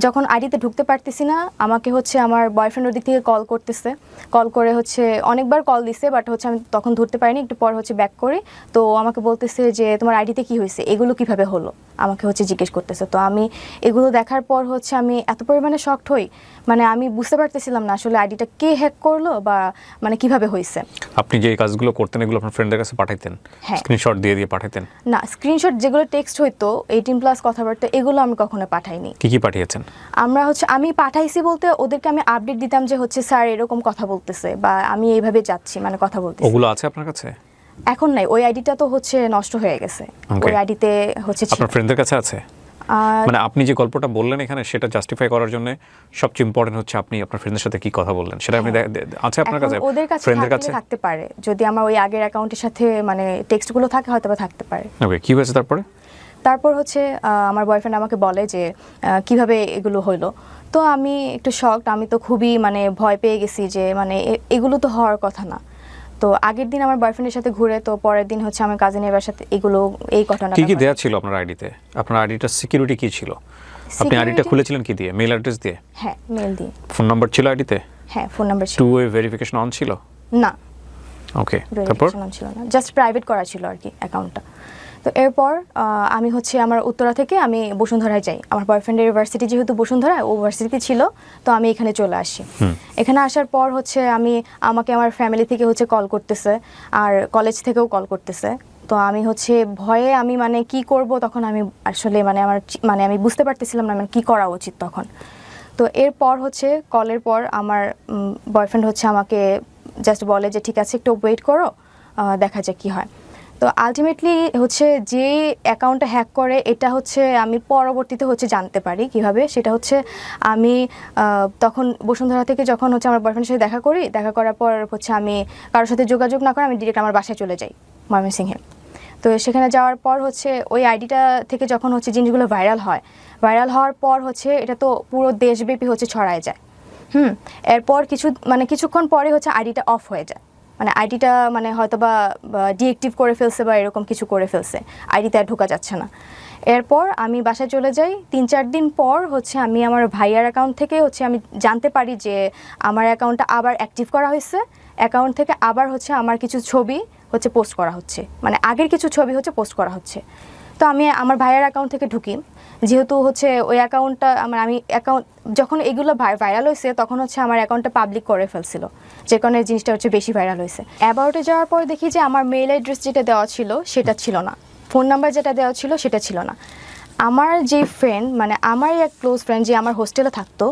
যখন আইডিতে ঢুকতে পারতেছি না, আমাকে আমার বয়ফ্রেন্ড ওদিক থেকে কল করতেছে, কল করে অনেকবার কল দিছে, বাট আমি তখন ধরতে পারিনি। একটু পর ব্যাক করে, তো আমাকে বলতেছে যে তোমার আইডিতে কি হয়েছে, এগুলো কিভাবে হলো, আমাকে জিজ্ঞেস করতেছে। তো আমি এগুলো দেখার পর আমি এত পরিমাণে শকড হই, মানে আমি বুঝতে পারতেছিলাম না আসলে আইডিটা কে হ্যাক করলো বা মানে কিভাবে হয়েছে। আপনি যে কাজগুলো করতেন এগুলো আপনার ফ্রেন্ডের কাছে পাঠাইতেন? হ্যাঁ, স্ক্রিনশট দিয়ে পাঠাইতেন? না, স্ক্রিনশট যেগুলো টেক্সট হইতো 18+ কথাবার্তা, এগুলো আমি কখনো পাঠাইনি। কি পাঠিয়েছেন? আমি পাঠাইছি বলতে ওদেরকে আমি আপডেট দিতাম যে স্যার এরকম কথা বলতেছে বা আমি এইভাবে যাচ্ছি, মানে কথা বলতেছি। ওগুলো আছে আপনার কাছে? এখন নাই, ওই আইডিটা তো নষ্ট হয়ে গেছে। ওই আইডিতে আপনার ফ্রেন্ডদের কাছে আছে? মানে আপনি যে গল্পটা বললেন এখানে, সেটা জাস্টিফাই করার জন্য সবচেয়ে ইম্পর্টেন্ট হচ্ছে আপনি আপনার ফ্রেন্ডের সাথে কি কথা বললেন, সেটা আপনি আছে আপনার কাছে? ওদের ফ্রেন্ডদের কাছে থাকতে পারে, যদি আমার ওই আগের অ্যাকাউন্টের সাথে মানে টেক্সটগুলো থাকে হয়তো বা থাকতে পারে। ওকে, কি হয়েছে তারপর আমার বয়ফ্রেন্ড আমাকে বলে যে কিভাবে এগুলো হলো। তো আমি একটু শকড, আমি তো খুবই মানে ভয় পেয়ে গেছি যে মানে এগুলো তো হওয়ার কথা না। তো আগের দিন আমার বয়ফ্রেন্ডের সাথে ঘুরে, তো পরের দিন হচ্ছে আমার কাজিনের বাসাতে এই ঘটনাটা কি ঘটে। দেয়া ছিল আপনার আইডিতে? আপনার আইডিটার সিকিউরিটি কি ছিল? আপনি আইডিটা Security- খুলেছিলেন কি দিয়ে? মেল অ্যাড্রেস দিয়ে? হ্যাঁ, মেল দিয়ে। ফোন নাম্বার ছিল আইডিতে? হ্যাঁ, ফোন নাম্বার ছিল। টু ওয়ে ভেরিফিকেশন অন ছিল? না, ওকে, তারপর? ভেরিফিকেশন ছিল না, জাস্ট প্রাইভেট করা ছিল আর কি অ্যাকাউন্টটা। তো এরপর আমি হচ্ছে আমার উত্তরা থেকে আমি বসুন্ধরায় যাই। আমার বয়ফ্রেন্ডের ইউনিভার্সিটি যেহেতু বসুন্ধরা, ও ইউনিভার্সিটি ছিল, তো আমি এখানে চলে আসি। এখানে আসার পর হচ্ছে আমাকে আমার ফ্যামিলি থেকে হচ্ছে কল করতেছে, আর কলেজ থেকেও কল করতেছে। তো আমি হচ্ছে ভয়ে আমি মানে কি করব তখন আমি আসলে আমি বুঝতে পারতেছিলাম না মানে কি করা উচিত তখন। তো এরপর হচ্ছে কলের পর আমার বয়ফ্রেন্ড হচ্ছে আমাকে জাস্ট বলে যে ঠিক আছে একটু ওয়েট করো, দেখা যাক কী হয়। তো আলটিমেটলি হচ্ছে যে অ্যাকাউন্টটা হ্যাক করে এটা হচ্ছে আমি পরবর্তীতে হচ্ছে জানতে পারি কিভাবে। সেটা হচ্ছে আমি তখন বসুন্ধরা থেকে যখন হচ্ছে আমার বয়ফ্রেন্ডের সাথে দেখা করার পর হচ্ছে আমি কারোর সাথে যোগাযোগ না করে আমি ডিরেক্ট আমার বাসায় চলে যাই ময়মনসিংহে। তো সেখানে যাওয়ার পর হচ্ছে ওই আইডিটা থেকে যখন হচ্ছে জিনিসগুলো ভাইরাল হওয়ার পর হচ্ছে এটা তো পুরো দেশব্যাপী হচ্ছে ছড়ায় যায়। এরপর কিছুক্ষণ পরে হচ্ছে আইডিটা অফ হয়ে যায়, মানে আইডিটা মানে হয়তো বা ডিএক্টিভ করে ফেলছে বা এরকম কিছু করে ফেলছে, আইডিতে আর ঢোকা যাচ্ছে না। এরপর আমি বাসায় চলে যাই। 3-4 দিন পর হচ্ছে আমি আমার ভাইয়ার অ্যাকাউন্ট থেকে হচ্ছে আমি জানতে পারি যে আমার অ্যাকাউন্টটা আবার অ্যাক্টিভ করা হয়েছে। অ্যাকাউন্ট থেকে আবার হচ্ছে আমার কিছু ছবি হচ্ছে পোস্ট করা হচ্ছে, মানে আগের কিছু ছবি হচ্ছে পোস্ট করা হচ্ছে। তো আমি আমার ভাইয়ার অ্যাকাউন্ট থেকে ঢুকি, যেহেতু হচ্ছে ওই অ্যাকাউন্টটা যখন এগুলো ভাইরাল হয়েছে তখন হচ্ছে আমার অ্যাকাউন্টটা পাবলিক করে ফেলছিল, যে কারণে জিনিসটা হচ্ছে বেশি ভাইরাল হয়েছে। অ্যাবাউটে যাওয়ার পর দেখি যে আমার মেইল অ্যাড্রেস যেটা দেওয়া ছিল সেটা ছিল না, ফোন নাম্বার যেটা দেওয়া ছিল সেটা ছিল না। আমার যে ফ্রেন্ড, মানে আমারই এক ক্লোজ ফ্রেন্ড যে আমার হোস্টেলে থাকতো,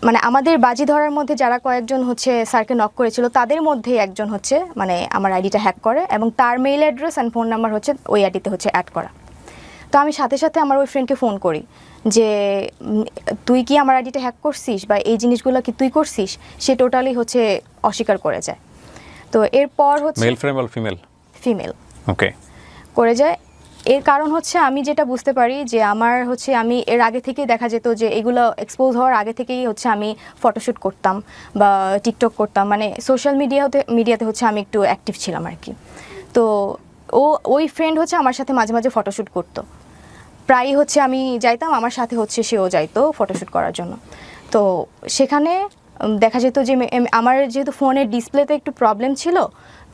মানে আমাদের বাজি ধরার মধ্যে যারা কয়েকজন হচ্ছে স্যারকে নক করেছিল তাদের মধ্যে একজন হচ্ছে মানে আমার আইডিটা হ্যাক করে, এবং তার mail address and phone number হচ্ছে ওই আইডিতে হচ্ছে অ্যাড করা। তো আমি সাথে সাথে আমার ওই ফ্রেন্ডকে ফোন করি যে তুই কি আমার আইডিটা হ্যাক করছিস বা এই জিনিসগুলো কি তুই করছিস? সে টোটালি হচ্ছে অস্বীকার করে যায়। তো এরপর হচ্ছে মেল ফ্রেম আর ফিমেল ওকে করে যায়। এর কারণ হচ্ছে আমি যেটা বুঝতে পারি যে আমি এর আগে থেকেই দেখা যেত যে এগুলো এক্সপোজ হওয়ার আগে থেকেই হচ্ছে আমি ফটোশ্যুট করতাম বা টিকটক করতাম, মানে সোশ্যাল মিডিয়াতে হচ্ছে আমি একটু অ্যাক্টিভ ছিলাম আর কি। তো ওই ফ্রেন্ড হচ্ছে আমার সাথে মাঝে মাঝে ফটোশ্যুট করতো, প্রায়ই হচ্ছে আমি যাইতাম, আমার সাথে হচ্ছে সেও যাইতো ফটোশ্যুট করার জন্য। তো সেখানে দেখা যেত যে আমার যেহেতু ফোনের ডিসপ্লেতে একটু প্রবলেম ছিল,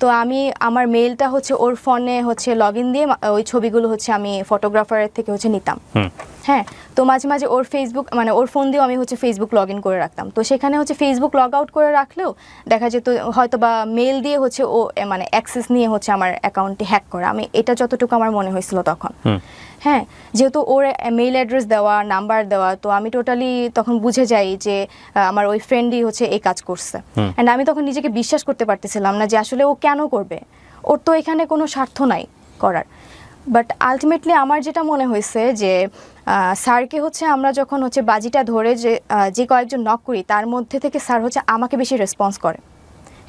তো আমি আমার মেইলটা হচ্ছে ওর ফোনে হচ্ছে লগ ইন দিয়ে ওই ছবিগুলো হচ্ছে আমি ফটোগ্রাফারের থেকে হচ্ছে নিতাম। হ্যাঁ, তো মাঝে মাঝে ওর ফেসবুক মানে ওর ফোন দিয়েও আমি হচ্ছে ফেসবুক লগ ইন করে রাখতাম। তো সেখানে হচ্ছে ফেসবুক লগ আউট করে রাখলেও দেখা যেত হয়তো বা মেল দিয়ে হচ্ছে ও মানে অ্যাক্সেস নিয়ে হচ্ছে আমার অ্যাকাউন্টটি হ্যাক করে। আমি এটা যতটুকু আমার মনে হয়েছিল তখন। হ্যাঁ, যেহেতু ওর মেইল অ্যাড্রেস দেওয়া, নাম্বার দেওয়া, তো আমি টোটালি তখন বুঝে যাই যে আমার ওই ফ্রেন্ডই হচ্ছে এই কাজ করছে। অ্যান্ড আমি তখন নিজেকে বিশ্বাস করতে পারতেছিলাম না যে আসলে ও কেন করবে, ওর তো এখানে কোনো স্বার্থ নাই করার। বাট আলটিমেটলি আমার যেটা মনে হয়েছে যে স্যারকে হচ্ছে আমরা যখন হচ্ছে বাজিটা ধরে যে কয়েকজন নক করি তার মধ্যে থেকে স্যার হচ্ছে আমাকে বেশি রেসপন্স করে।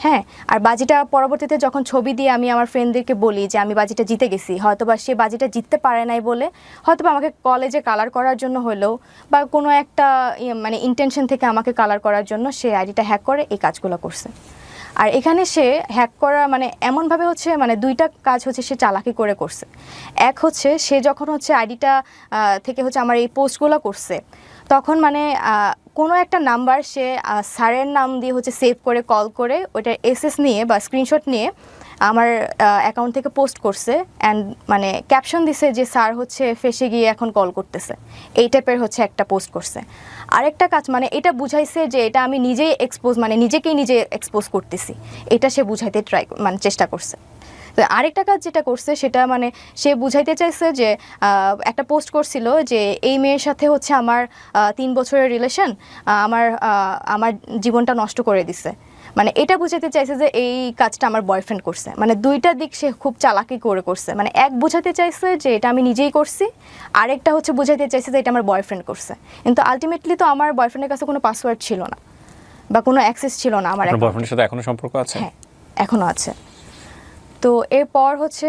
হ্যাঁ, আর বাজিটা পরবর্তীতে যখন ছবি দিয়ে আমি আমার ফ্রেন্ডদেরকে বলি যে আমি বাজিটা জিতে গেছি, হয়তোবা সে বাজিটা জিততে পারে নাই বলে হয়তোবা আমাকে কলেজে কালার করার জন্য হলেও বা কোনো একটা মানে ইন্টেনশন থেকে আমাকে কালার করার জন্য সে আইডিটা হ্যাক করে এই কাজগুলো করছে। আর এখানে সে হ্যাক করা মানে এমনভাবে হচ্ছে মানে দুইটা কাজ হচ্ছে সে চালাকি করে করছে। এক হচ্ছে সে যখন হচ্ছে আইডিটা থেকে হচ্ছে আমার এই পোস্টগুলো করছে তখন মানে কোনো একটা নাম্বার সে স্যারের নাম দিয়ে হচ্ছে সেভ করে কল করে ওইটার এসএস নিয়ে বা স্ক্রিনশট নিয়ে আমার অ্যাকাউন্ট থেকে পোস্ট করছে, অ্যান্ড মানে ক্যাপশন দিছে যে স্যার হচ্ছে ফেসে গিয়ে এখন কল করতেছে, এই টাইপের হচ্ছে একটা পোস্ট করছে। আরেকটা কাজ মানে এটা বুঝাইছে যে এটা আমি নিজেই নিজেকেই নিজে এক্সপোজ করতেছি, এটা সে বুঝাইতে চেষ্টা করছে। তো আরেকটা কাজ যেটা করছে সেটা মানে সে বুঝাইতে চাইছে যে একটা পোস্ট করছিল যে এই মেয়ের সাথে হচ্ছে আমার 3 বছরের রিলেশন, আমার জীবনটা নষ্ট করে দিছে, মানে এটা বুঝাতে চাইছে যে এই কাজটা আমার বয়ফ্রেন্ড করছে। মানে দুইটা দিক সে খুব চালাকি করে করছে, মানে এক বুঝাতে চাইছে যে এটা আমি নিজেই করছি, আরেকটা হচ্ছে বুঝাইতে চাইছে যে এটা আমার বয়ফ্রেন্ড করছে। কিন্তু আলটিমেটলি তো আমার বয়ফ্রেন্ডের কাছে কোনো পাসওয়ার্ড ছিল না বা কোনো অ্যাক্সেস ছিল না আমার বয়ফ্রেন্ডের সাথে এখনো সম্পর্ক আছে? হ্যাঁ, এখনো আছে। তো এরপর হচ্ছে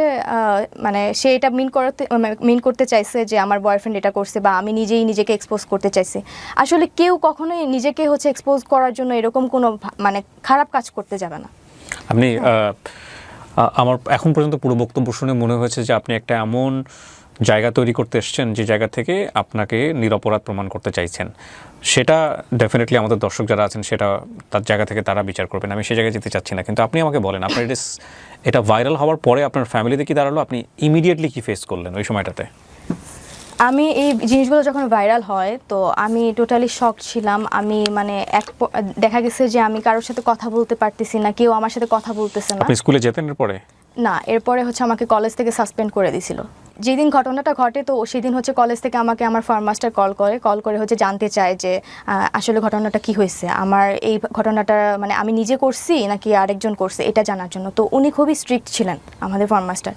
মানে সে এটা মিন করতে চাইছে যে আমার বয়ফ্রেন্ড এটা করছে বা আমি নিজেই নিজেকে এক্সপোজ করতে চাইছি। আসলে কেউ কখনোই নিজেকে হচ্ছে এক্সপোজ করার জন্য এরকম কোনো মানে খারাপ কাজ করতে যাবে না। আপনি আমার এখন পর্যন্ত পুরো বক্তব্য শুনে মনে হয়েছে যে আপনি একটা এমন জায়গা তৈরি করতে এসেছেন যে জায়গা থেকে আপনাকে নিরপরাধ প্রমাণ করতে চাইছেন। সেটা ডেফিনেটলি আমাদের দর্শক যারা আছেন সেটা তার জায়গা থেকে তারা বিচার করবেন, আমি সে জায়গায় যেতে চাচ্ছি না। কিন্তু আপনি আমাকে বলেন, আপনার এটা ভাইরাল হওয়ার পরে আপনার ফ্যামিলিতে কি দাঁড়ালো, আপনি ইমিডিয়েটলি কি ফেস করলেন ওই সময়টাতে? আমি এই জিনিসগুলো যখন ভাইরাল হয় তো আমি টোটালি শক ছিলাম। আমি মানে দেখা গেছে যে আমি কারোর সাথে কথা বলতে পারতেছি না, কেউ আমার সাথে কথা বলতেছে না। আপনি স্কুলে যেতেন এরপরে? না, এরপরে হচ্ছে আমাকে কলেজ থেকে সাসপেন্ড করে দিয়েছিল। যেদিন ঘটনাটা ঘটে তো সেদিন হচ্ছে কলেজ থেকে আমাকে আমার ফার্ম মাস্টার কল করে হচ্ছে জানতে চায় যে আসলে ঘটনাটা কি হয়েছে, আমার এই ঘটনাটা মানে আমি নিজে করছি নাকি আরেকজন করছে এটা জানার জন্য। তো উনি খুবই স্ট্রিক্ট ছিলেন আমাদের ফার্ম মাস্টার।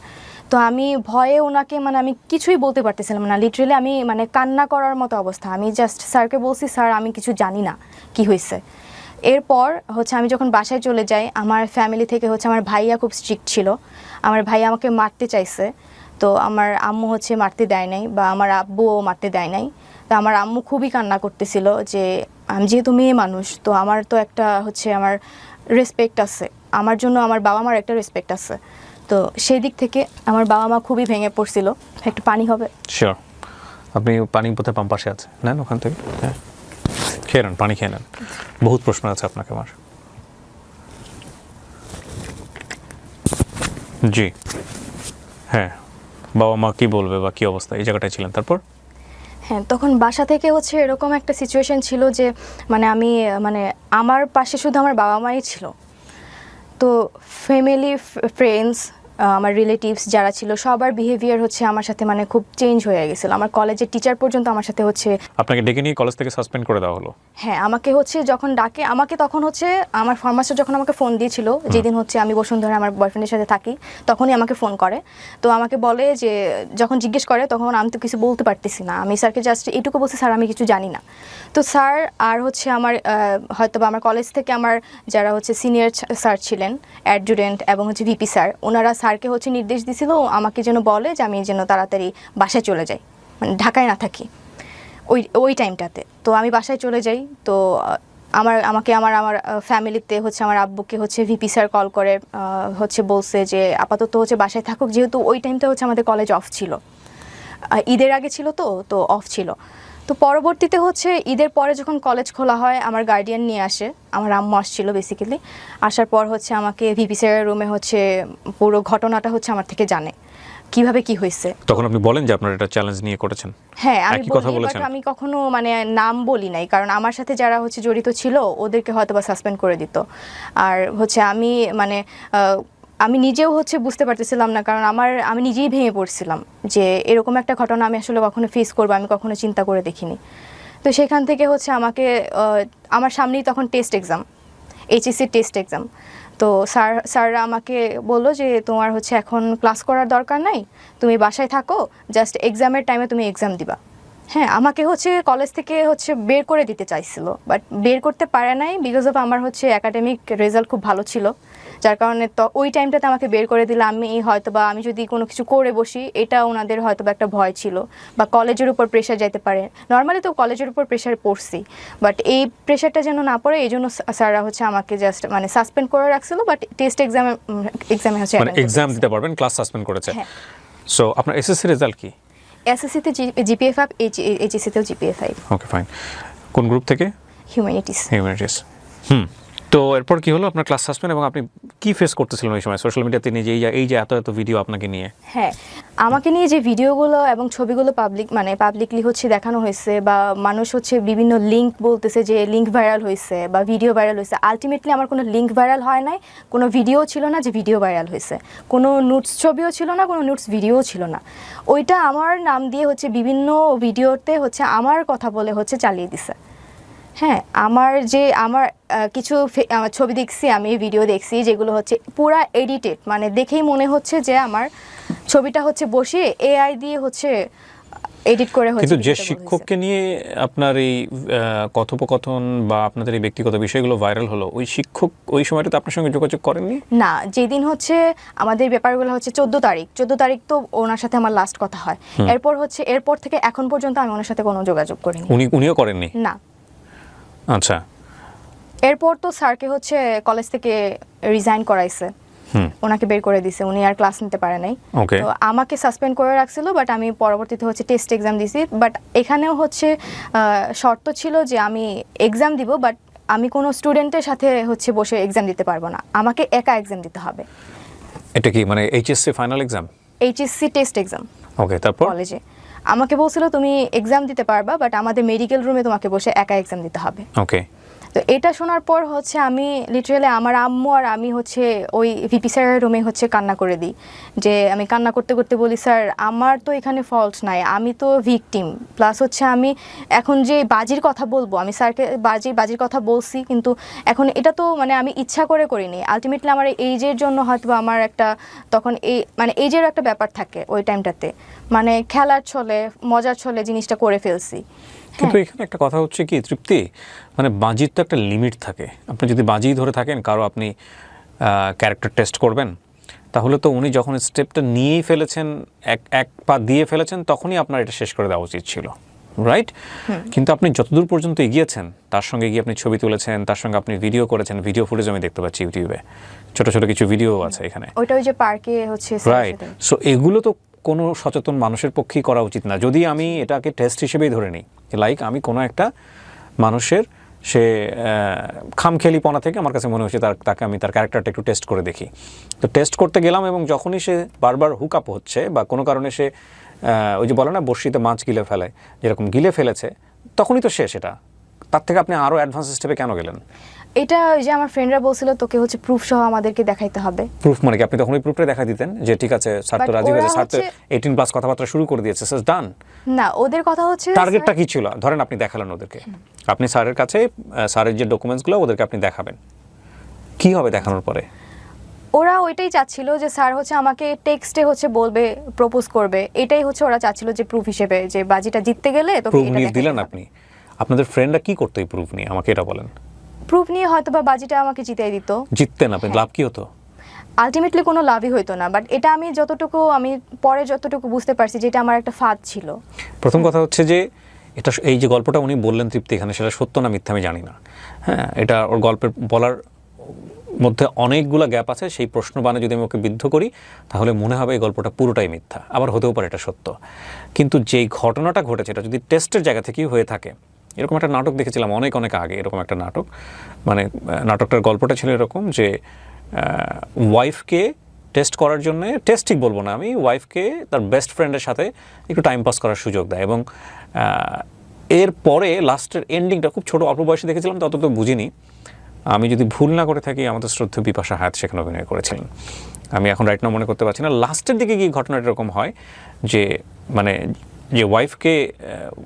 তো আমি ভয়ে ওনাকে মানে আমি কিছুই বলতে পারতেছিলাম না, লিটারেলি আমি মানে কান্না করার মতো অবস্থা। আমি জাস্ট স্যারকে বলছি, স্যার আমি কিছু জানি না কি হয়েছে। এরপর হচ্ছে আমি যখন বাসায় চলে যাই, আমার ফ্যামিলি থেকে হচ্ছে আমার ভাইয়া খুব স্ট্রিক্ট ছিল, আমার ভাইয়া আমাকে মারতে চাইছে। তো আমার আম্মু হচ্ছে মারতে দেয় নাই, বা আমার আব্বুও মারতে দেয় নাই। তো আমার আম্মু খুবই কান্না করতেছিল যে আমি যেহেতু মেয়ে মানুষ, তো আমার তো একটা হচ্ছে আমার রেসপেক্ট আছে, আমার জন্য আমার বাবা মার একটা রেসপেক্ট আছে। তো সেই দিক থেকে আমার বাবা মা খুবই ভেঙে পড়ছিল। একটু পানি হবে? শিওর। আপনি পানি বোধহয় পাম্প পাশে আছে, নেন ওখান থেকে, হ্যাঁ খেয়ে নেন, পানি খেয়ে নেন। বহুত প্রশ্ন আছে আপনাকে আমার। জি হ্যাঁ, বাবা মা কি বলবে বা কি অবস্থা, এই জায়গাটায় ছিলেন, তারপর? হ্যাঁ, তখন বাসা থেকে হচ্ছে এরকম একটা সিচুয়েশন ছিল যে মানে আমি মানে আমার পাশে শুধু আমার বাবা মাই ছিল। তো ফ্যামিলি, ফ্রেন্ডস, আমার রিলেটিভস যারা ছিল সবার বিহেভিয়ার হচ্ছে আমার সাথে মানে খুব চেঞ্জ হয়ে গেছিলো। আমার কলেজের টিচার পর্যন্ত আমার সাথে হচ্ছে। আপনাকে ডেকে নিয়ে কলেজ থেকে সাসপেন্ড করে দেওয়া হলো? হ্যাঁ, আমাকে হচ্ছে যখন ডাকে, আমাকে তখন হচ্ছে আমার ফার্মাস্টার যখন আমাকে ফোন দিয়েছিল, যেদিন হচ্ছে আমি বসুন্ধরা আমার বয়ফ্রেন্ডের সাথে থাকি, তখনই আমাকে ফোন করে। তো আমাকে বলে যে, যখন জিজ্ঞেস করে তখন আমি তো কিছু বলতে পারতেছি না, আমি স্যারকে জাস্ট এইটুকু বলছি, স্যার আমি কিছু জানি না। তো স্যার আর হচ্ছে আমার হয়তো বা আমার কলেজ থেকে আমার যারা হচ্ছে সিনিয়র স্যার ছিলেন, অ্যাডজুডেন্ট এবং হচ্ছে ভিপি স্যার, ওনারা স্যারকে হচ্ছে নির্দেশ দিয়েছিল আমাকে যেন বলে যে আমি যেন তাড়াতাড়ি বাসায় চলে যাই, মানে ঢাকায় না থাকি ওই টাইমটাতে। তো আমি বাসায় চলে যাই। তো আমাকে আমার ফ্যামিলিতে হচ্ছে আমার আব্বুকে হচ্ছে ভিপি স্যার কল করে হচ্ছে বলছে যে আপাতত হচ্ছে বাসায় থাকুক, যেহেতু ওই টাইমটা হচ্ছে আমাদের কলেজ অফ ছিল, ঈদের আগে ছিল, তো অফ ছিল। তো পরবর্তীতে হচ্ছে ঈদের পরে যখন কলেজ খোলা হয়, আমার গার্ডিয়ান নিয়ে আসে, আমার আম্মু আসছিল বেসিক্যালি। আসার পর হচ্ছে আমাকে ভিপি স্যারের রুমে হচ্ছে পুরো ঘটনাটা হচ্ছে আমার থেকে জানে কিভাবে কি হয়েছে। তখন আপনি বলেন যে আপনারা এটা চ্যালেঞ্জ নিয়ে করেছেন? হ্যাঁ, আমি কথা বলি, বলেছেন? বাট আমি কখনো মানে নাম বলি নাই, কারণ আমার সাথে যারা হচ্ছে জড়িত ছিল ওদেরকে হয়তো বা সাসপেন্ড করে দিত। আর হচ্ছে আমি মানে আমি নিজেও হচ্ছে বুঝতে পারতেছিলাম না, কারণ আমি নিজেই ভেঙে পড়ছিলাম যে এরকম একটা ঘটনা আমি আসলে কখনো ফেস করবো, আমি কখনো চিন্তা করে দেখিনি। তো সেখান থেকে হচ্ছে আমাকে আমার সামনেই তখন টেস্ট এক্সাম, এইচএসসির টেস্ট এক্সাম। তো স্যাররা আমাকে বললো যে তোমার হচ্ছে এখন ক্লাস করার দরকার নাই, তুমি বাসায় থাকো, জাস্ট এক্সামের টাইমে তুমি এক্সাম দিবা। হ্যাঁ, আমাকে হচ্ছে কলেজ থেকে হচ্ছে বের করে দিতে চাইছিল, বাট বের করতে পারে নাই, বিকজ অফ আমার হচ্ছে একাডেমিক রেজাল্ট খুব ভালো ছিল, যার কারণে তো ওই টাইমটাতে আমাকে বের করে দিলে আমি হয়তো বা আমি যদি কোনো কিছু করে বসি, এটা ওনাদের হয়তো বা একটা ভয় ছিল, বা কলেজের উপর প্রেশার যাইতে পারে। নর্মালি তো কলেজের উপর প্রেশার পড়ছি, বাট এই প্রেশারটা যেন না পড়ে এই জন্য স্যাররা হচ্ছে আমাকে জাস্ট মানে সাসপেন্ড করে রাখছিল, বাট টেস্ট এক্সামে হচ্ছে মানে এক্সাম দিতে পারবেন, ক্লাস সাসপেন্ড করেছে। সো আপনার এসএসসি রেজাল্ট কি? এসএসসিতে জিপিএ 5, এইচএসসিতেও জিপিএ 5। Okay fine. কোন গ্রুপ থেকে? হিউম্যানিটিস। তো এরপর কি হলো, আপনার ক্লাস সাসপেন্ড, এবং আপনি কি ফেস করতেছিলেন ওই সময় সোশ্যাল মিডিয়াতে নিয়ে, যে এই যে এত এত ভিডিও আপনাকে নিয়ে? হ্যাঁ, আমাকে নিয়ে যে ভিডিওগুলো এবং ছবিগুলো পাবলিকলি হচ্ছে দেখানো হয়েছে, বা মানুষ হচ্ছে বিভিন্ন লিঙ্ক বলতেছে যে লিঙ্ক ভাইরাল হয়েছে বা ভিডিও ভাইরাল হয়েছে। আলটিমেটলি আমার কোনো লিঙ্ক ভাইরাল হয় নাই, কোনো ভিডিও ছিল না যে ভিডিও ভাইরাল হয়েছে, কোনো নোটস ছবিও ছিল না, কোনো নোটস ভিডিওও ছিল না। ওইটা আমার নাম দিয়ে হচ্ছে বিভিন্ন ভিডিওতে হচ্ছে আমার কথা বলে হচ্ছে চালিয়ে দিছে। হ্যাঁ, আমার কিছু আমার ছবি দেখছি, আমি ভিডিও দেখছি যেগুলো হচ্ছে পুরা এডিটেড, মানে দেখেই মনে হচ্ছে যে আমার ছবিটা হচ্ছে বসিয়ে এআই দিয়ে হচ্ছে এডিট করে হচ্ছে। কিন্তু যে শিক্ষককে নিয়ে আপনার এই কথোপকথন বা আপনাদের এই ব্যক্তিগত বিষয়গুলো ভাইরাল হলো, ওই শিক্ষক ওই সময়টাতে আপনার সঙ্গে যোগাযোগ করেননি? না, যেদিন হচ্ছে আমাদের ব্যাপারগুলো হচ্ছে 14 তারিখ তো ওনার সাথে আমার লাস্ট কথা হয়। এরপর থেকে এখন পর্যন্ত আমি ওনার সাথে কোনো যোগাযোগ করিনি। উনিও করেননি? না। আচ্ছা, এরপর তো স্যারকে হচ্ছে কলেজ থেকে রিজাইন করাইছে, ওনাকে বের করে দিছে, উনি আর ক্লাস নিতে পারে নাই। Okay. তো আমাকে সাসপেন্ড করে রাখছিল, বাট আমি পরবর্তীতে হচ্ছে টেস্ট এক্সাম দিছি। বাট এখানেও হচ্ছে শর্ত ছিল যে আমি এক্সাম দিব, বাট আমি কোনো স্টুডেন্টের সাথে হচ্ছে বসে এক্সাম দিতে পারবো না, আমাকে একা এক্সাম দিতে হবে। এটা কি মানে HSC final exam? HSC test exam ওকে, তারপর? কলেজে আমাকে বলছিল তুমি এক্সাম দিতে পারবা, বাট আমাদের মেডিকেল রুমে তোমাকে বসে একা এক্সাম দিতে হবে। ওকে। তো এটা শোনার পর হচ্ছে আমি লিটারালি আমার আম্মু আর আমি হচ্ছে ওই ভিপি স্যারের রুমে হচ্ছে কান্না করে দিই, যে আমি কান্না করতে করতে বলি স্যার আমার তো এখানে ফল্ট নাই, আমি তো ভিকটিম, প্লাস হচ্ছে আমি এখন যে বাজির কথা বলবো, আমি স্যারকে বাজির কথা বলছি, কিন্তু এখন এটা তো মানে আমি ইচ্ছা করে করিনি, আলটিমেটলি আমার এইজের জন্য হয়তো আমার একটা তখন এই মানে এইজের একটা ব্যাপার থাকে ওই টাইমটাতে, মানে খেলার ছলে মজার ছলে জিনিসটা করে ফেলছি। কিন্তু এখানে একটা কথা হচ্ছে কি তৃপ্তি, মানে বাজির তো একটা লিমিট থাকে। আপনি যদি বাজি ধরে থাকেন কারো আপনি ক্যারেক্টার টেস্ট করবেন, তাহলে তো উনি যখন স্টেপটা নিয়েই ফেলেছেন, এক পা দিয়ে ফেলেছেন, তখনই আপনার এটা শেষ করে দেওয়া উচিত ছিল, রাইট? কিন্তু আপনি যতদূর পর্যন্ত এগিয়েছেন, তার সঙ্গে গিয়ে আপনি ছবি তুলেছেন, তার সঙ্গে আপনি ভিডিও করেছেন, ভিডিও ফুটেজ আমি দেখতে পাচ্ছি ইউটিউবে, ছোট ছোট কিছু ভিডিও আছে এখানে, ওইটা ওই যে পার্কে হচ্ছে রাইট? সো এগুলো তো কোনো সচেতন মানুষের পক্ষেই করা উচিত না, যদি আমি এটাকে টেস্ট হিসেবেই ধরে নিই। লাইক আমি কোনো একটা মানুষের সে খামখেয়ালিপনা থেকে আমার কাছে মনে হচ্ছে তাকে আমি তার ক্যারেক্টারটা একটু টেস্ট করে দেখি। তো টেস্ট করতে গেলাম, এবং যখনই সে বারবার হুক আপ হচ্ছে বা কোনো কারণে সে ওই যে বলে না বড়শিতে মাছ গিলে ফেলে, যেরকম গিলে ফেলেছে, তখনই তো শেষ। এটা তার থেকে আপনি আরও অ্যাডভান্স স্টেপে কেন গেলেন? এটা ওই যে আমার ফ্রেন্ডরা বলছিল তোকে হচ্ছে প্রুফ সহ আমাদেরকে দেখাইতে হবে। প্রুফ মানে কি? আপনি তখন ওই প্রুফটা দেখা দিতেন যে ঠিক আছে স্যার তো But রাজি হয়েছে, ওরা স্যার তো হচ্ছে- 18+ কথাবার্তা শুরু করে দিয়েছে, স্যার ডান। না, ওদের কথা হচ্ছে টার্গেটটা কি ছিল? ধরেন আপনি দেখালেন ওদেরকে, আপনি স্যারের কাছে স্যারের যে ডকুমেন্টসগুলো ওদেরকে আপনি দেখাবেন, কি হবে দেখানোর পরে? ওরা ওইটাই চাচ্ছিল যে স্যার হচ্ছে আমাকে টেক্সটে হচ্ছে বলবে, প্রপোজ করবে, এটাই হচ্ছে ওরা চাচ্ছিল যে প্রুফ হিসেবে, যে বাজিটা জিততে গেলে তোকে প্রুফ এটা নিয়ে দেখাইতে দিলেন হবে। আপনি? আপনাদের ফ্রেন্ডরা কি করতো এই প্রুফ নিয়ে, আমাকে এটা বলেন। প্রুফ নিয়ে হয়তো বা বাজিটা আমাকে জিতিয়ে দিত, জিততেন আপনি, লাভ কি হতো? আলটিমেটলি কোনো লাভই হইতো না। বাট এটা আমি পরে যতটুকু বুঝতে পারছি যে এটা আমার একটা ফাঁদ ছিল। প্রথম কথা হচ্ছে যে এটা, এই যে গল্পটা উনি বললেন তৃপ্তি এখানে, সেটা সত্য না মিথ্যা আমি জানি না। হ্যাঁ, এটা ওর গল্পের বলার মধ্যে অনেকগুলো গ্যাপ আছে। সেই প্রশ্ন বানে যদি আমি ওকে বিদ্ধ করি, তাহলে মনে হবে এই গল্পটা পুরোটাই মিথ্যা, আবার হতেও পারে এটা সত্য। কিন্তু যেই ঘটনাটা ঘটেছে, এটা যদি টেস্টের জায়গা থেকেই হয়ে থাকে, এরকম একটা নাটক দেখেছিলাম অনেক আগে, এরকম একটা নাটক, মানে নাটকটার গল্পটা ছিল এরকম যে ওয়াইফকে টেস্ট করার জন্য, টেস্ট ঠিক বলবো না আমি, ওয়াইফকে তার বেস্ট ফ্রেন্ডের সাথে একটু টাইম পাস করার সুযোগ দেয়, এবং এরপরে লাস্টের এন্ডিংটা খুব ছোট অল্প বয়সে দেখেছিলাম, তত তো বুঝিনি। আমি যদি ভুল না করে থাকি, আমাদের শ্রদ্ধেয় বিপাশা হায়াত সেখানে অভিনয় করেছিলেন, আমি এখন রাইট নাও মনে করতে পারছি না। লাস্টের দিকে গিয়ে ঘটনাটা এরকম হয় যে মানে যে ওয়াইফকে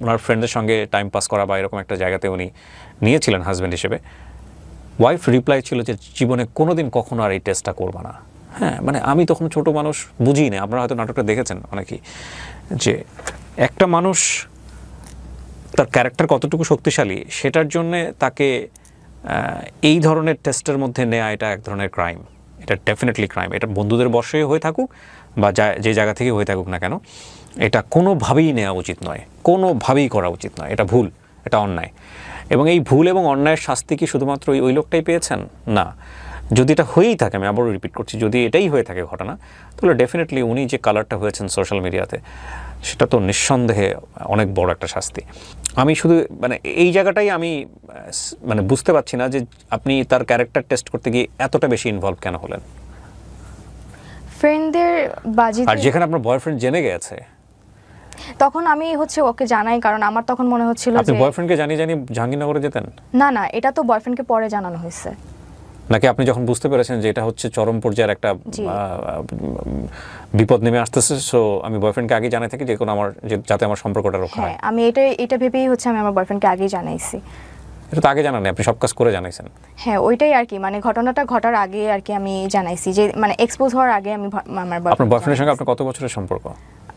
ওনার ফ্রেন্ডের সঙ্গে টাইম পাস করা বা এরকম একটা জায়গাতে উনি নিয়েছিলেন হাজব্যান্ড হিসেবে, ওয়াইফ রিপ্লাই ছিল যে জীবনে কোনোদিন কখনো আর এই টেস্টটা করবা না। হ্যাঁ, মানে আমি তখন ছোট মানুষ, বুঝি না, আপনারা হয়তো নাটকটা দেখেছেন অনেকেই, যে একটা মানুষ তার ক্যারেক্টার কতটুকু শক্তিশালী সেটার জন্যে তাকে এই ধরনের টেস্টের মধ্যে নেওয়া, এটা এক ধরনের ক্রাইম, এটা ডেফিনেটলি ক্রাইম। এটা বন্ধুদের বশে হয়ে থাকুক বা যে জায়গা থেকে হয়ে থাকুক না কেন, এটা কোনোভাবেই নেওয়া উচিত নয়, কোনোভাবেই করা উচিত নয়, এটা ভুল, এটা অন্যায়। এবং এই ভুল এবং অন্যায়ের শাস্তি কি শুধুমাত্র ওই লোকটাই পেয়েছেন? না, যদি এটা হয়েই থাকে, আমি আবারও রিপিট করছি, যদি এটাই হয়ে থাকে ঘটনা, তাহলে ডেফিনেটলি উনি যে কালারটা হয়েছেন সোশ্যাল মিডিয়াতে, সেটা তো নিঃসন্দেহে অনেক বড় একটা শাস্তি। আমি শুধু মানে এই জায়গাটাই আমি মানে বুঝতে পারছি না যে আপনি তার ক্যারেক্টার টেস্ট করতে গিয়ে এতটা বেশি ইনভলভ কেন হলেন। ফ্রেন্ডদের বাজি, আর যেখানে আপনার বয়ফ্রেন্ড জেনে গেছে, তখন আমি হচ্ছে ওকে জানাই, কারণ আমার তখন মনে হচ্ছিল আপনি যে বয়ফ্রেন্ডকে জানিয়ে জাহাঙ্গীরনগরে যেতেন? না, এটা তো বয়ফ্রেন্ডকে পরে জানানো হয়েছে। নাকি আপনি যখন বুঝতে পেরেছেন যে এটা হচ্ছে চরম পর্যায়ের একটা জি। বিপদ নেমে আসতেছে, সো আমি বয়ফ্রেন্ডকে আগে জানাই থাকি যে কোনো যাতে আমার সম্পর্কটা রক্ষা হয়? হ্যাঁ, আমি এটা ভেবেই হচ্ছে আমি আমার বয়ফ্রেন্ডকে আগেই জানাইছি। এটা তো আগে জানান, আপনি সব কাজ করে জানাইছেন। হ্যাঁ, ওইটাই আর কি, মানে ঘটনাটা ঘটার আগে আর কি আমি জানাইছি, যে মানে এক্সপোজ হওয়ার আগে আমি আমার আপনার বয়ফ্রেন্ডের সঙ্গে আপনার কত বছরের সম্পর্ক?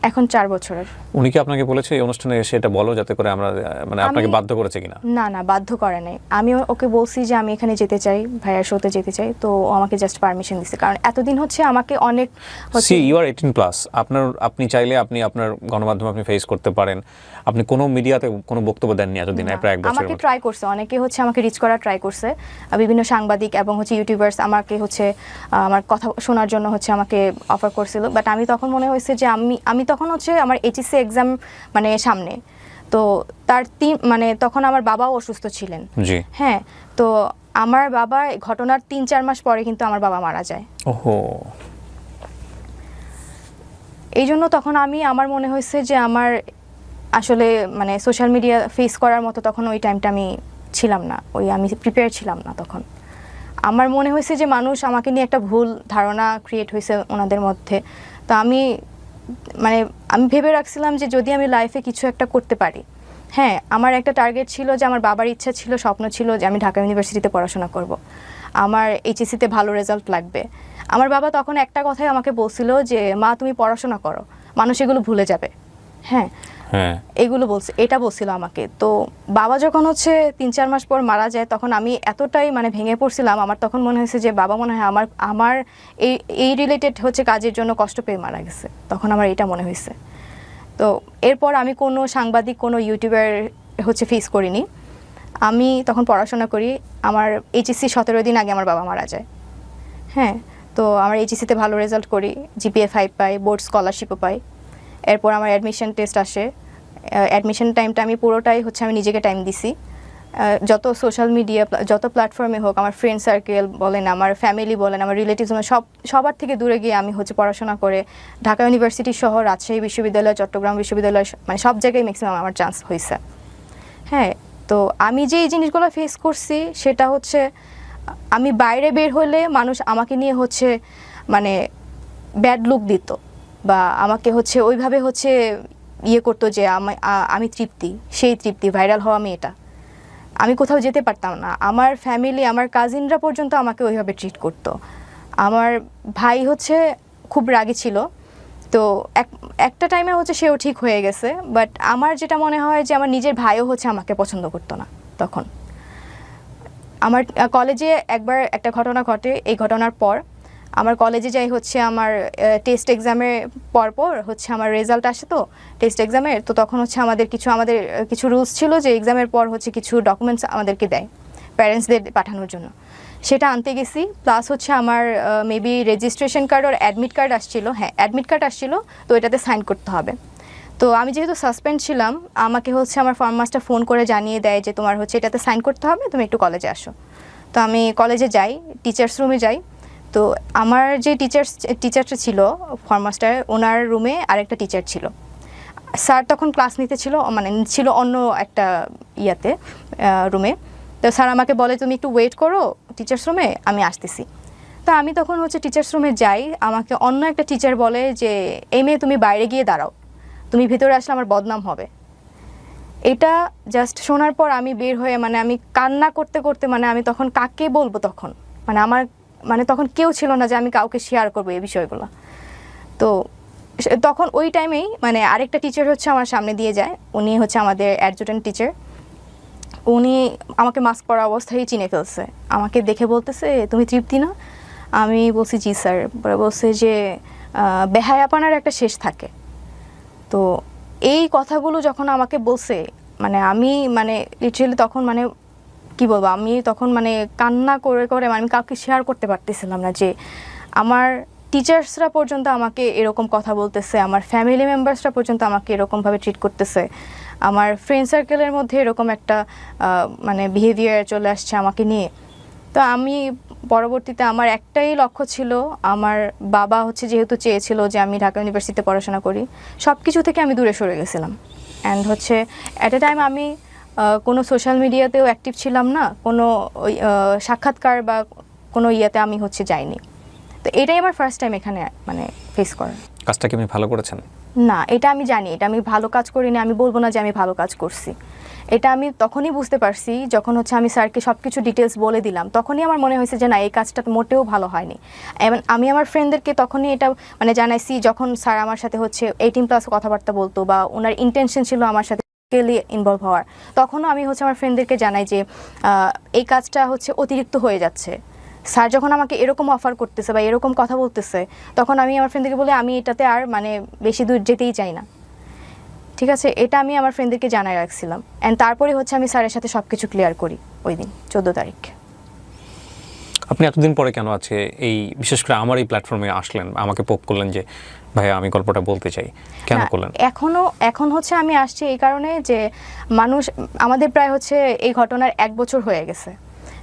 এখন 4 বছরের। উনি কি আপনাকে বলেছে এই অনুষ্ঠানে এসে এটা বলো, যাতে করে আমরা মানে আপনাকে বাধ্য করেছে কিনা? না বাধ্য করে নাই। আমি ওকে বলছি যে আমি এখানে যেতে চাই, ভাইয়ার শোতে যেতে চাই, তো ও আমাকে জাস্ট পারমিশন দিছে। কারণ এতদিন হচ্ছে আমাকে অনেক হচ্ছে সি ইউ আর 18+, আপনি চাইলে আপনি আপনার গণমাধ্যমে আপনি ফেস করতে পারেন। আপনি কোনো মিডিয়াতে কোনো বক্তব্য দেননি এতদিন, প্রায় 1 বছর। আমাকে ট্রাই করছে, অনেকে হচ্ছে আমাকে রিচ করার ট্রাই করছে, বিভিন্ন সাংবাদিক এবং হচ্ছে ইউটিউবার্স আমাকে হচ্ছে আমার কথা শোনার জন্য হচ্ছে আমাকে অফার করছিল। বাট আমি তখন মনে হয়েছে যে আমি তখন হচ্ছে আমার এইচএসসি এক্সাম মানে সামনে, তো তার মানে তখন আমার বাবাও অসুস্থ ছিলেন। জি হ্যাঁ, তো আমার বাবা ঘটনার 3-4 মাস পরে কিন্তু আমার বাবা মারা যায়। ওহো। এই জন্য তখন আমার মনে হয়েছে যে আমার আসলে মানে সোশ্যাল মিডিয়া ফেস করার মতো তখন ওই টাইমটা আমি ছিলাম না, আমি প্রিপেয়ার ছিলাম না তখন। আমার মনে হয়েছে যে মানুষ আমাকে নিয়ে একটা ভুল ধারণা ক্রিয়েট হয়েছে ওনাদের মধ্যে। তো আমি ভেবে রাখছিলাম যে যদি আমি লাইফে কিছু একটা করতে পারি, হ্যাঁ, আমার একটা টার্গেট ছিল যে আমার বাবার ইচ্ছা ছিল, স্বপ্ন ছিল যে আমি ঢাকা ইউনিভার্সিটিতে পড়াশোনা করব, আমার এইচএসসিতে ভালো রেজাল্ট লাগবে। আমার বাবা তখন একটা কথাই আমাকে বলছিল যে মা তুমি পড়াশোনা করো, মানুষ এগুলো ভুলে যাবে। হ্যাঁ, এগুলো এটা বলছিল আমাকে। তো বাবা যখন হচ্ছে 3-4 মাস পর মারা যায়, তখন আমি এতটাই মানে ভেঙে পড়ছিলাম। আমার তখন মনে হয়েছে যে বাবা মনে হয় আমার এই রিলেটেড হচ্ছে কাজের জন্য কষ্ট পেয়ে মারা গেছে। তখন আমার এটা মনে হয়েছে। তো এরপর আমি কোনো সাংবাদিক, কোনো ইউটিউবার হচ্ছে ফেস করিনি। আমি তখন পড়াশোনা করি। আমার এইচএসসি 17 দিন আগে আমার বাবা মারা যায়। হ্যাঁ, তো আমার এইচএসসিতে ভালো রেজাল্ট করি, জিপিএ 5 পাই, বোর্ড স্কলারশিপও পাই। এরপর আমার অ্যাডমিশন টেস্ট আসে। অ্যাডমিশন টাইমটা আমি পুরোটাই হচ্ছে আমি নিজেকে টাইম দিছি। যত সোশ্যাল মিডিয়া, যত প্ল্যাটফর্মে হোক, আমার ফ্রেন্ড সার্কেল বলেন, আমার ফ্যামিলি বলেন, আমার রিলেটিভস বলেন, সবার থেকে দূরে গিয়ে আমি হচ্ছে পড়াশোনা করে ঢাকা ইউনিভার্সিটি সহ রাজশাহী বিশ্ববিদ্যালয়, চট্টগ্রাম বিশ্ববিদ্যালয়, মানে সব জায়গায় ম্যাক্সিমাম আমার চান্স হয়েছে। হ্যাঁ, তো আমি যে এই জিনিসগুলো ফেস করছি সেটা হচ্ছে আমি বাইরে বের হলে মানুষ আমাকে নিয়ে হচ্ছে মানে ব্যাড লুক দিত, বা আমাকে হচ্ছে ওইভাবে হচ্ছে করতো যে আমি তৃপ্তি, সেই তৃপ্তি, ভাইরাল হওয়া মেয়েটা। আমি কোথাও যেতে পারতাম না। আমার ফ্যামিলি, আমার কাজিনরা পর্যন্ত আমাকে ওইভাবে ট্রিট করতো। আমার ভাই হচ্ছে খুব রাগী ছিল। তো একটা টাইমে হচ্ছে সেও ঠিক হয়ে গেছে। বাট আমার যেটা মনে হয় যে আমার নিজের ভাইও হচ্ছে আমাকে পছন্দ করতো না তখন। আমার কলেজে একবার একটা ঘটনা ঘটে। এই ঘটনার পর আমার কলেজে যাই হচ্ছে আমার টেস্ট এক্সামের পর হচ্ছে আমার রেজাল্ট আসে, তো টেস্ট এক্সামের। তো তখন হচ্ছে আমাদের কিছু রুলস ছিল যে এক্সামের পর হচ্ছে কিছু ডকুমেন্টস আমাদেরকে দেয় প্যারেন্টসদের পাঠানোর জন্য। সেটা আনতে গেছি। প্লাস হচ্ছে আমার মেবি রেজিস্ট্রেশন কার্ড আর অ্যাডমিট কার্ড আসছিল। হ্যাঁ, অ্যাডমিট কার্ড আসছিল, তো এটাতে সাইন করতে হবে। তো আমি যেহেতু সাসপেন্ড ছিলাম, আমাকে হচ্ছে আমার ফর্ম মাস্টার ফোন করে জানিয়ে দেয় যে তোমার হচ্ছে এটাতে সাইন করতে হবে, তুমি একটু কলেজে আসো। তো আমি কলেজে যাই, টিচার্স রুমে যাই। তো আমার যে টিচারটা ছিল ফর্ম মাস্টার, ওনার রুমে আরেকটা টিচার ছিল। স্যার তখন ক্লাস নিতে ছিল, মানে ছিল অন্য একটা রুমে। তো স্যার আমাকে বলে তুমি একটু ওয়েট করো টিচার্স রুমে, আমি আসতেছি। তো আমি তখন হচ্ছে টিচার্স রুমে যাই। আমাকে অন্য একটা টিচার বলে যে এই মেয়ে তুমি বাইরে গিয়ে দাঁড়াও, তুমি ভিতরে আসলে আমার বদনাম হবে। এটা জাস্ট শোনার পর আমি বের হয়ে আমি কান্না করতে করতে আমি তখন কাকে বলবো, তখন আমার তখন কেউ ছিল না যে আমি কাউকে শেয়ার করবো এই বিষয়গুলো। তো তখন ওই টাইমেই আরেকটা টিচার হচ্ছে আমার সামনে দিয়ে যায়। উনি হচ্ছে আমাদের অ্যাডজুটেন্ট টিচার। উনি আমাকে মাস্ক পরা অবস্থায় চিনে ফেলছে। আমাকে দেখে বলতেছে তুমি তৃপ্তি না? আমি বলছি জি স্যার। বলছে যে বেহায়াপনার একটা শেষ থাকে। তো এই কথাগুলো যখন আমাকে বলছে, আমি লিটারালি তখন কি বলবো, আমি তখন কান্না করে করে আমি কাউকে শেয়ার করতে পারতেছিলাম না যে আমার টিচার্সরা পর্যন্ত আমাকে এরকম কথা বলতেছে, আমার ফ্যামিলি মেম্বার্সরা পর্যন্ত আমাকে এরকমভাবে ট্রিট করতেছে, আমার ফ্রেন্ড সার্কেলের মধ্যে এরকম একটা বিহেভিয়ার চলে আসছে আমাকে নিয়ে। তো আমি পরবর্তীতে আমার একটাই লক্ষ্য ছিল, আমার বাবা হচ্ছে যেহেতু চেয়েছিল যে আমি ঢাকা ইউনিভার্সিটিতে পড়াশোনা করি, সব কিছু থেকে আমি দূরে সরে গেছিলাম। অ্যান্ড হচ্ছে অ্যাট এ টাইম আমি কোনো সোশ্যাল মিডিয়াতেও অ্যাক্টিভ ছিলাম না, কোনো সাক্ষাৎকার বা কোনো ইয়েতে আমি হচ্ছে যাইনি। তো এটাই আমার ফার্স্ট টাইম এখানে ফেস করা। কাজটা কি আপনি ভালো করেছেন? না, এটা আমি জানি, এটা আমি ভালো কাজ করিনি। আমি বলবো না যে আমি ভালো কাজ করছি। এটা আমি তখনই বুঝতে পারছি যখন হচ্ছে আমি স্যারকে সব কিছু ডিটেলস বলে দিলাম, তখনই আমার মনে হয়েছে যে না, এই কাজটা মোটেও ভালো হয়নি। এবং আমি আমার ফ্রেন্ডদেরকে তখনই এটা মানে জানাইছি যখন স্যার আমার সাথে হচ্ছে 18+ কথাবার্তা বলতো বা ওনার ইন্টেনশন ছিল আমার সাথে ইনভলভ হওয়ার, তখনও আমি হচ্ছে আমার ফ্রেন্ডদেরকে জানাই যে এই কাজটা হচ্ছে অতিরিক্ত হয়ে যাচ্ছে। স্যার যখন আমাকে এরকম অফার করতেছে বা এরকম কথা বলতেছে, তখন আমি আমার ফ্রেন্ডদেরকে বলে আমি এটাতে আর মানে বেশি দূর যেতেই চাই না। ঠিক আছে, এটা আমি আমার ফ্রেন্ডদেরকে জানাই রাখছিলাম। অ্যান্ড তারপরে হচ্ছে আমি স্যারের সাথে সব কিছু ক্লিয়ার করি ওই দিন 14 তারিখ। আপনি এতদিন পরে কেন আছে এই বিশেষ করে আমার এই প্ল্যাটফর্মে আসলেন, আমাকে পোক করলেন যে ভাইয়া আমি গল্পটা বলতে চাই, কেন করলেন? এখন হচ্ছে আমি আসছি এই কারণে যে মানুষ আমাদের প্রায় হচ্ছে এই ঘটনার 1 বছর হয়ে গেছে।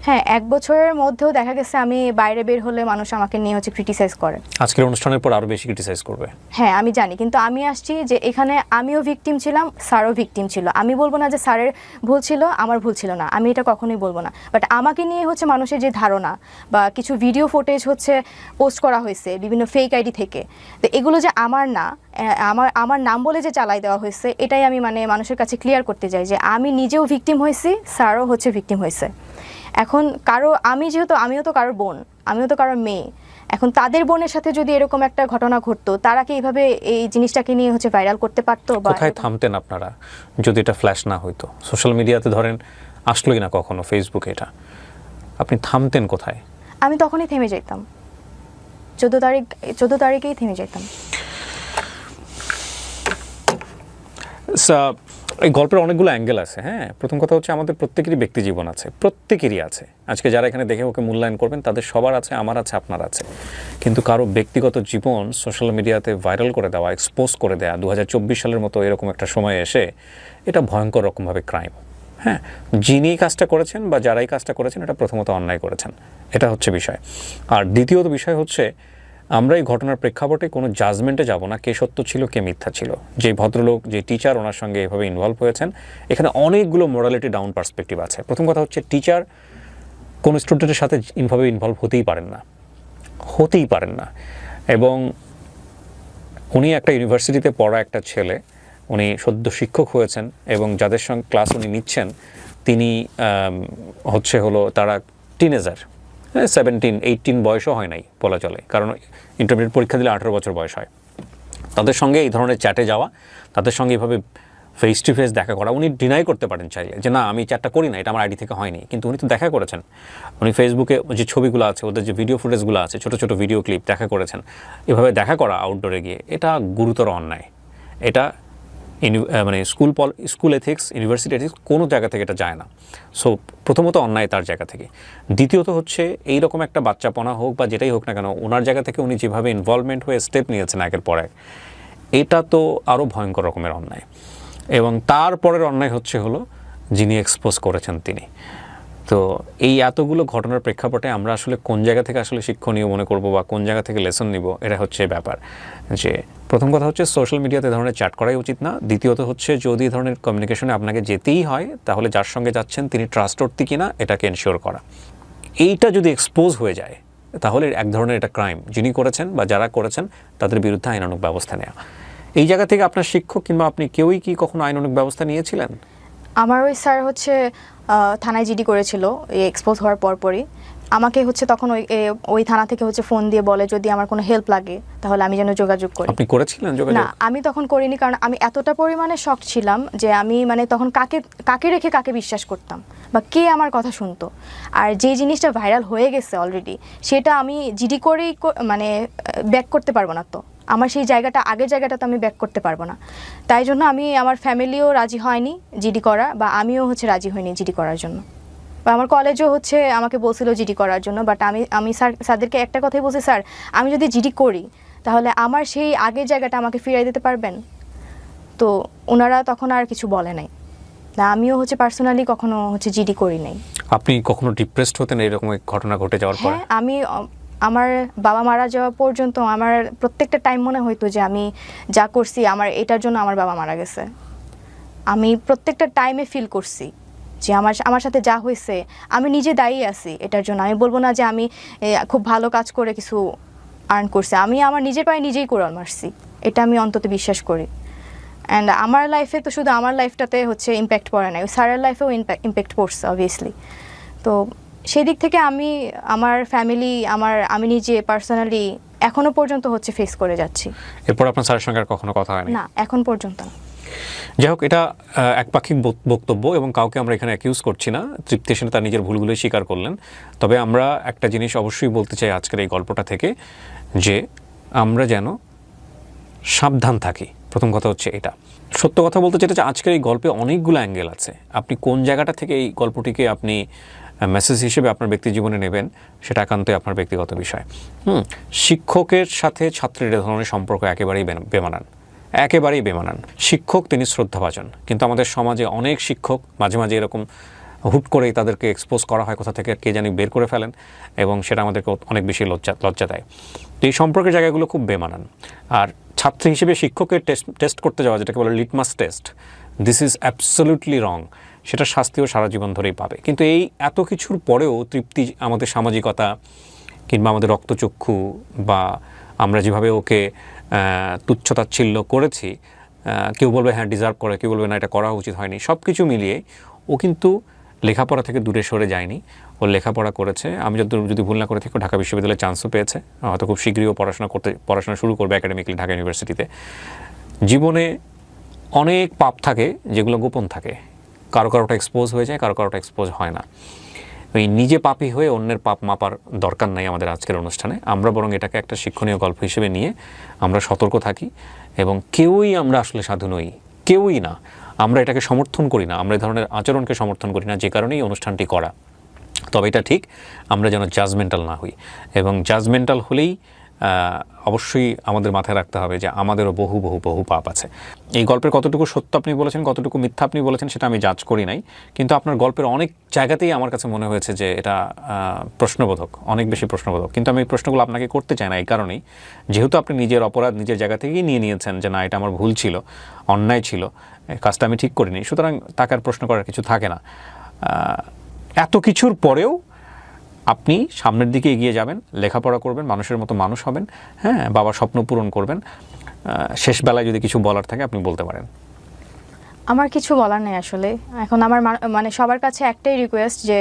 হ্যাঁ, 1 বছরের মধ্যেও দেখা গেছে আমি বাইরে বের হলে মানুষ আমাকে নিয়ে হচ্ছে ক্রিটিসাইজ করে। আজকের অনুষ্ঠানের পর আরো বেশি ক্রিটিসাইজ করবে। হ্যাঁ আমি জানি, কিন্তু আমি আসছি যে এখানে আমিও ভিকটিম ছিলাম, স্যারও ভিকটিম ছিল। আমি বলবো না যে স্যারের ভুল ছিল, আমার ভুল ছিল না, আমি এটা কখনোই বলবো না। বাট আমাকে নিয়ে হচ্ছে মানুষের যে ধারণা বা কিছু ভিডিও ফুটেজ হচ্ছে পোস্ট করা হয়েছে বিভিন্ন ফেক আইডি থেকে, তো এগুলো যে আমার না, আমার নাম বলে যে চালাই দেওয়া হয়েছে, এটাই আমি মানে মানুষের কাছে ক্লিয়ার করতে চাই যে আমি নিজেও ভিকটিম হয়েছি, স্যারও হচ্ছে ভিকটিম হয়েছে। এখন আমিও তো কারোর বোন, আমিও তো কারোর মেয়ে। এখন তাদের বোনের সাথে যদি এরকম একটা ঘটনা ঘটতো, তারা কি এইভাবে এই জিনিসটাকে নিয়ে হচ্ছে ভাইরাল করতে পারতো? বা কোথায় থামতেন আপনারা যদি এটা ফ্ল্যাশ না হইতো? সোশ্যাল মিডিয়াতে ধরেন আসলোই না কখনো, ফেসবুকে এটা, আপনি থামতেন কোথায়? আমি তখনই থেমে যেতাম, 14 তারিখেই থেমে যেতাম। এই গল্পের অনেকগুলো অ্যাঙ্গেল আছে। হ্যাঁ, প্রথম কথা হচ্ছে আমাদের প্রত্যেকেরই ব্যক্তি জীবন আছে, প্রত্যেকেরই আছে। আজকে যারা এখানে দেখে ওকে মূল্যায়ন করবেন তাদের সবার আছে, আমার আছে, আপনার আছে। কিন্তু কারো ব্যক্তিগত জীবন সোশ্যাল মিডিয়াতে ভাইরাল করে দেওয়া, এক্সপোজ করে দেওয়া 2024 সালের মতো এরকম একটা সময় এসে, এটা ভয়ঙ্কর রকমভাবে ক্রাইম। হ্যাঁ, যিনি কাজটা করেছেন বা যারাই কাজটা করেছেন, এটা প্রথমত অন্যায় করেছেন, এটা হচ্ছে বিষয়। আর দ্বিতীয়ত বিষয় হচ্ছে আমরা এই ঘটনার প্রেক্ষাপটে কোনো জাজমেন্টে যাব না কে সত্য ছিল কে মিথ্যা ছিল। যে ভদ্রলোক, যে টিচার ওনার সঙ্গে এভাবে ইনভলভ হয়েছেন, এখানে অনেকগুলো মোরালিটি ডাউন পার্সপেক্টিভ আছে। প্রথম কথা হচ্ছে টিচার কোনো স্টুডেন্টের সাথে ইনভলভ হতেই পারেন না। এবং উনি একটা ইউনিভার্সিটিতে পড়া একটা ছেলে, উনি সদ্য শিক্ষক হয়েছেন এবং যাদের সঙ্গে ক্লাস উনি নিচ্ছেন তিনি তারা টিনেজার, 17-18 বয়সও হয় নাই বলা চলে, কারণ ইন্টারমিডিয়েট পরীক্ষা দিলে 18 বছর বয়স হয়। তাদের সঙ্গে এই ধরনের চ্যাটে যাওয়া, তাদের সঙ্গে এভাবে ফেস টু ফেস দেখা করা, উনি ডিনাই করতে পারেন চাইলে যে না আমি চ্যাটটা করি না, এটা আমার আইডি থেকে হয়নি, কিন্তু উনি তো দেখা করেছেন। উনি ফেসবুকে যে ছবিগুলো আছে, ওদের যে ভিডিও ফুটেজগুলো আছে, ছোটো ছোটো ভিডিও ক্লিপ দেখা করেছেন। এভাবে দেখা করা আউটডোরে গিয়ে, এটা গুরুতর অন্যায়। এটা মানে স্কুল এথিক্স, ইউনিভার্সিটি এথিক্স কোনো জায়গা থেকে এটা যায় না। সো প্রথমত অন্যায় তার জায়গা থেকে। দ্বিতীয়ত হচ্ছে এইরকম একটা বাচ্চাপনা হোক বা যেটাই হোক না কেন, ওনার জায়গা থেকে উনি যেভাবে ইনভলভমেন্ট হয়ে স্টেপ নিয়েছেন একের পর এক, এটা তো আরও ভয়ঙ্কর রকমের অন্যায়। এবং তারপরের অন্যায় হলো যিনি এক্সপোজ করেছেন তিনি। তো এই এতগুলো ঘটনার প্রেক্ষাপটে আমরা আসলে কোন জায়গা থেকে আসলে শিক্ষণীয় মনে করব বা কোন জায়গা থেকে লেসন নিব, এটা হচ্ছে ব্যাপার। যে প্রথম কথা হচ্ছে সোশ্যাল মিডিয়াতে ধরনের চ্যাট করাই উচিত না। দ্বিতীয়ত হচ্ছে যদি ধরনের কমিউনিকেশনে আপনাকে যেতেই হয়, তাহলে যার সঙ্গে যাচ্ছেন তিনি ট্রাস্টওয়ার্থি কিনা এটাকে এনশিওর করা। এইটা যদি এক্সপোজ হয়ে যায় তাহলে এক ধরনের এটা ক্রাইম। যিনি করেছেন বা যারা করেছেন তাদের বিরুদ্ধে আইনানুগ ব্যবস্থা নেওয়া। এই জায়গা থেকে আপনার শিক্ষক কিংবা আপনি কেউই কি কখনো আইনানুগ ব্যবস্থা নিয়েছিলেন? আমার ওই স্যার হচ্ছে থানায় জিডি করেছিল এই এক্সপোজ হওয়ার পরপরই। আমাকে হচ্ছে তখন ওই থানা থেকে হচ্ছে ফোন দিয়ে বলে যদি আমার কোনো হেল্প লাগে তাহলে আমি যেন যোগাযোগ করি। আপনি করেছিলেন যোগাযোগ? না, আমি তখন করিনি, কারণ আমি এতটা পরিমাণে শক ছিলাম যে আমি মানে তখন কাকে রেখে কাকে বিশ্বাস করতাম বা কে আমার কথা শুনতো। আর যে জিনিসটা ভাইরাল হয়ে গেছে অলরেডি, সেটা আমি জিডি করেই মানে ব্যাক করতে পারবো না। তো আমার সেই জায়গাটা, আগের জায়গাটা তো আমি ব্যাক করতে পারবো না। তাই জন্য আমার ফ্যামিলিও রাজি হয়নি জিডি করা, বা আমিও হচ্ছে রাজি হইনি জিডি করার জন্য। বা আমার কলেজও হচ্ছে আমাকে বলছিল জিডি করার জন্য, বাট আমি স্যারদেরকে একটা কথাই বলছি, স্যার আমি যদি জিডি করি তাহলে আমার সেই আগের জায়গাটা আমাকে ফিরিয়ে দিতে পারবেন? তো ওনারা তখন আর কিছু বলে নাই। না, আমিও হচ্ছে পার্সোনালি কখনো হচ্ছে জিডি করি নাই। আপনি কখনো ডিপ্রেসড হতেন এরকম ঘটনা ঘটে যাওয়ার পর? হ্যাঁ, আমার বাবা মারা যাওয়া পর্যন্ত আমার প্রত্যেকটা টাইম মনে হইতো যে আমি যা করছি আমার এটার জন্য আমার বাবা মারা গেছে। আমি প্রত্যেকটা টাইমে ফিল করছি যে আমার সাথে যা হয়েছে আমি নিজে দায়ী আছি এটার জন্য। আমি বলবো না যে আমি খুব ভালো কাজ করে কিছু আর্ন করছি, আমি আমার নিজের পায়ে নিজেই কোড়াল মারছি, এটা আমি অন্তত বিশ্বাস করি। অ্যান্ড আমার লাইফে তো শুধু আমার লাইফটাতে হচ্ছে ইম্প্যাক্ট পড়ে নাই, স্যারের লাইফেও ইম্প্যাক্ট পড়ছে অবভিয়াসলি। তো সেই দিক থেকে আমি আমার ফ্যামিলি আমি নিজে পার্সোনালি এখনো পর্যন্ত হচ্ছে ফেস করে যাচ্ছি। এরপর আপনার স্যারের সঙ্গে আর কখনো কথা হয়নি? না, এখন পর্যন্ত না। যাই হোক, এটা একপাক্ষিক বক্তব্য এবং কাউকে আমরা এখানে অ্যাকিউজ করছি না। তৃপ্তি সেন তার নিজের ভুলগুলোই স্বীকার করলেন। তবে আমরা একটা জিনিস অবশ্যই বলতে চাই আজকের এই গল্পটা থেকে, যে আমরা যেন সাবধান থাকি। প্রথম কথা হচ্ছে এটা। সত্য কথা বলতে চাই যে আজকের এই গল্পে অনেকগুলো অ্যাঙ্গেল আছে। আপনি কোন জায়গাটা থেকে এই গল্পটিকে আপনি মেসেজ হিসেবে আপনার ব্যক্তি জীবনে নেবেন সেটা একান্তই আপনার ব্যক্তিগত বিষয়। শিক্ষকের সাথে ছাত্রের এ ধরনের সম্পর্ক একেবারেই বেমানান। শিক্ষক তিনি শ্রদ্ধাভাজন, কিন্তু আমাদের সমাজে অনেক শিক্ষক মাঝে মাঝে এরকম হুট করেই তাদেরকে এক্সপোজ করা হয়, কোথা থেকে কে জানি বের করে ফেলেন, এবং সেটা আমাদেরকে অনেক বেশি লজ্জা দেয়। তো এই সম্পর্কের জায়গাগুলো খুব বেমানান। আর ছাত্রী হিসেবে শিক্ষকের টেস্ট করতে যাওয়া, যেটাকে বলে litmus test, this is absolutely রং। সেটা শাস্তিও সারা জীবন ধরেই পাবে। কিন্তু এই এত কিছুর পরেও তৃপ্তি আমাদের সামাজিকতা কিংবা আমাদের রক্তচক্ষু বা আমরা যেভাবে ওকে তুচ্ছতাচ্ছিল্য করেছি, কেউ বলবে হ্যাঁ ডিজার্ভ করে, কেউ বলবে না এটা করা উচিত হয়নি, সব কিছু মিলিয়ে ও কিন্তু লেখাপড়া থেকে দূরে সরে যায়নি। ও লেখাপড়া করেছে। আমি যদি ভুল না করে থাকি, ঢাকা বিশ্ববিদ্যালয়ে চান্সও পেয়েছে। হয়তো খুব শীঘ্রই ও পড়াশোনা শুরু করবে একাডেমিক্যালি ঢাকা ইউনিভার্সিটিতে। জীবনে অনেক পাপ থাকে যেগুলো গোপন থাকে, কারোটা এক্সপোজ হয়ে যায়, কারোটা এক্সপোজ হয় না। ওই নিজে পাপী হয়ে অন্যের পাপ মাপার দরকার নাই আমাদের আজকের অনুষ্ঠানে। আমরা বরং এটাকে একটা শিক্ষণীয় গল্প হিসেবে নিয়ে আমরা সতর্ক থাকি, এবং কেউই আমরা আসলে সাধু নই, কেউই না। আমরা এটাকে সমর্থন করি না, আমরা এই ধরনের আচরণকে সমর্থন করি না, যে কারণেই অনুষ্ঠানটি করা। তবে এটা ঠিক, আমরা যেন জাজমেন্টাল না হই, এবং জাজমেন্টাল হলেই অবশ্যই আমাদের মাথায় রাখতে হবে যে আমাদেরও বহু বহু বহু পাপ আছে। এই গল্পের কতটুকু সত্য আপনি বলেছেন, কতটুকু মিথ্যা আপনি বলেছেন, সেটা আমি জাজ করি নাই, কিন্তু আপনার গল্পের অনেক জায়গাতেই আমার কাছে মনে হয়েছে যে এটা প্রশ্নবোধক, অনেক বেশি প্রশ্নবোধক। কিন্তু আমি এই প্রশ্নগুলো আপনাকে করতে চাই না এই কারণেই, যেহেতু আপনি নিজের অপরাধ নিজের জায়গা থেকেই নিয়েছেন যে না এটা আমার ভুল ছিল, অন্যায় ছিল, কাজটা আমি ঠিক করিনি, সুতরাং তাকে আর প্রশ্ন করার কিছু থাকে না। এত কিছুর পরেও আপনি সামনের দিকে এগিয়ে যাবেন, লেখাপড়া করবেন, মানুষের মতো মানুষ হবেন, হ্যাঁ, বাবার স্বপ্ন পূরণ করবেন। শেষ বেলায় যদি কিছু বলার থাকে আপনি বলতে পারেন। আমার কিছু বলার নেই আসলে। এখন আমার মানে সবার কাছে একটাই রিকোয়েস্ট যে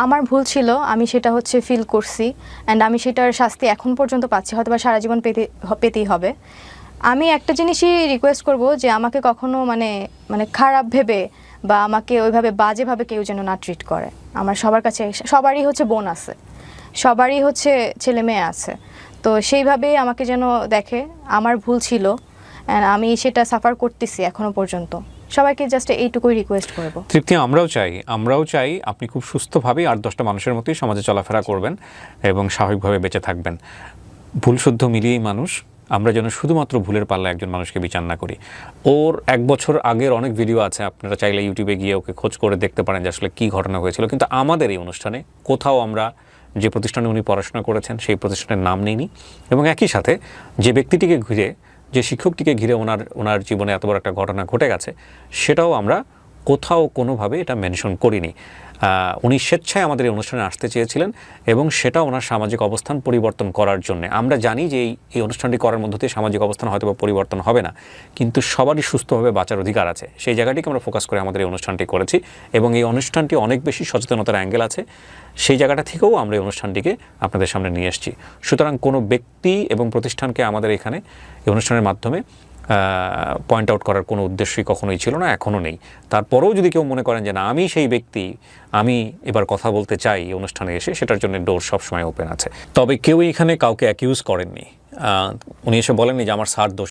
আমার ভুল ছিল, আমি সেটা হচ্ছে ফিল করছি, অ্যান্ড আমি সেটার শাস্তি এখন পর্যন্ত পাচ্ছি, হয়তো বা সারা জীবন পেতেই হবে। আমি একটা জিনিসই রিকোয়েস্ট করব যে আমাকে কখনো মানে খারাপ ভেবে বা আমাকে ওইভাবে বাজেভাবে কেউ যেন না ট্রিট করে। আমার সবার কাছে, সবারই হচ্ছে বোন আছে, সবারই হচ্ছে ছেলে মেয়ে আছে, তো সেইভাবেই আমাকে যেন দেখে। আমার ভুল ছিল, অ্যান্ড আমি সেটা সাফার করতেছি এখনো পর্যন্ত। সবাইকে জাস্ট এইটুকুই রিকোয়েস্ট করব। তৃপ্তি, আমরাও চাই আপনি খুব সুস্থভাবেই 8-10টা মানুষের মতোই সমাজে চলাফেরা করবেন এবং স্বাভাবিকভাবে বেঁচে থাকবেন। ভুল শুদ্ধ মিলিয়েই মানুষ। আমরা যেন শুধুমাত্র ভুলের পাল্লা একজন মানুষকে বিচার না করি। ওর 1 বছর আগের অনেক ভিডিও আছে, আপনারা চাইলে ইউটিউবে গিয়ে ওকে খোঁজ করে দেখতে পারেন যে আসলে কী ঘটনা হয়েছিল। কিন্তু আমাদের এই অনুষ্ঠানে কোথাও আমরা যে প্রতিষ্ঠানে উনি পড়াশোনা করেছেন সেই প্রতিষ্ঠানের নাম নিইনি, এবং একই সাথে যে ব্যক্তিটিকে ঘিরে, যে শিক্ষকটিকে ঘিরে ওনার জীবনে এত বড় একটা ঘটনা ঘটে গেছে, সেটাও আমরা কোথাও কোনোভাবে এটা মেনশন করিনি। উনি স্বেচ্ছায় আমাদের এই অনুষ্ঠানে আসতে চেয়েছিলেন, এবং সেটা ওনার সামাজিক অবস্থান পরিবর্তন করার জন্য। আমরা জানি যে এই অনুষ্ঠানটি করার মধ্য দিয়ে সামাজিক অবস্থান হয়তো বা পরিবর্তন হবে না, কিন্তু সবারই সুস্থভাবে বাঁচার অধিকার আছে, সেই জায়গাটিকে আমরা ফোকাস করে আমাদের এই অনুষ্ঠানটি করেছি, এবং এই অনুষ্ঠানটি অনেক বেশি সচেতনতার অ্যাঙ্গেল আছে, সেই জায়গাটা থেকেও আমরা এই অনুষ্ঠানটিকে আপনাদের সামনে নিয়ে এসেছি। সুতরাং কোনো ব্যক্তি এবং প্রতিষ্ঠানকে আমাদের এখানে এই অনুষ্ঠানের মাধ্যমে পয়েন্ট আউট করার কোনো উদ্দেশ্যই কখনোই ছিল না, এখনও নেই। তারপরেও যদি কেউ মনে করেন যে না আমি সেই ব্যক্তি, আমি এবার কথা বলতে চাই এই অনুষ্ঠানে এসে, সেটার জন্য ডোর সবসময় ওপেন আছে। তবে কেউই এখানে কাউকে অ্যাকিউজ করেননি। উনি এসে বলেননি যে আমার স্যার দোষ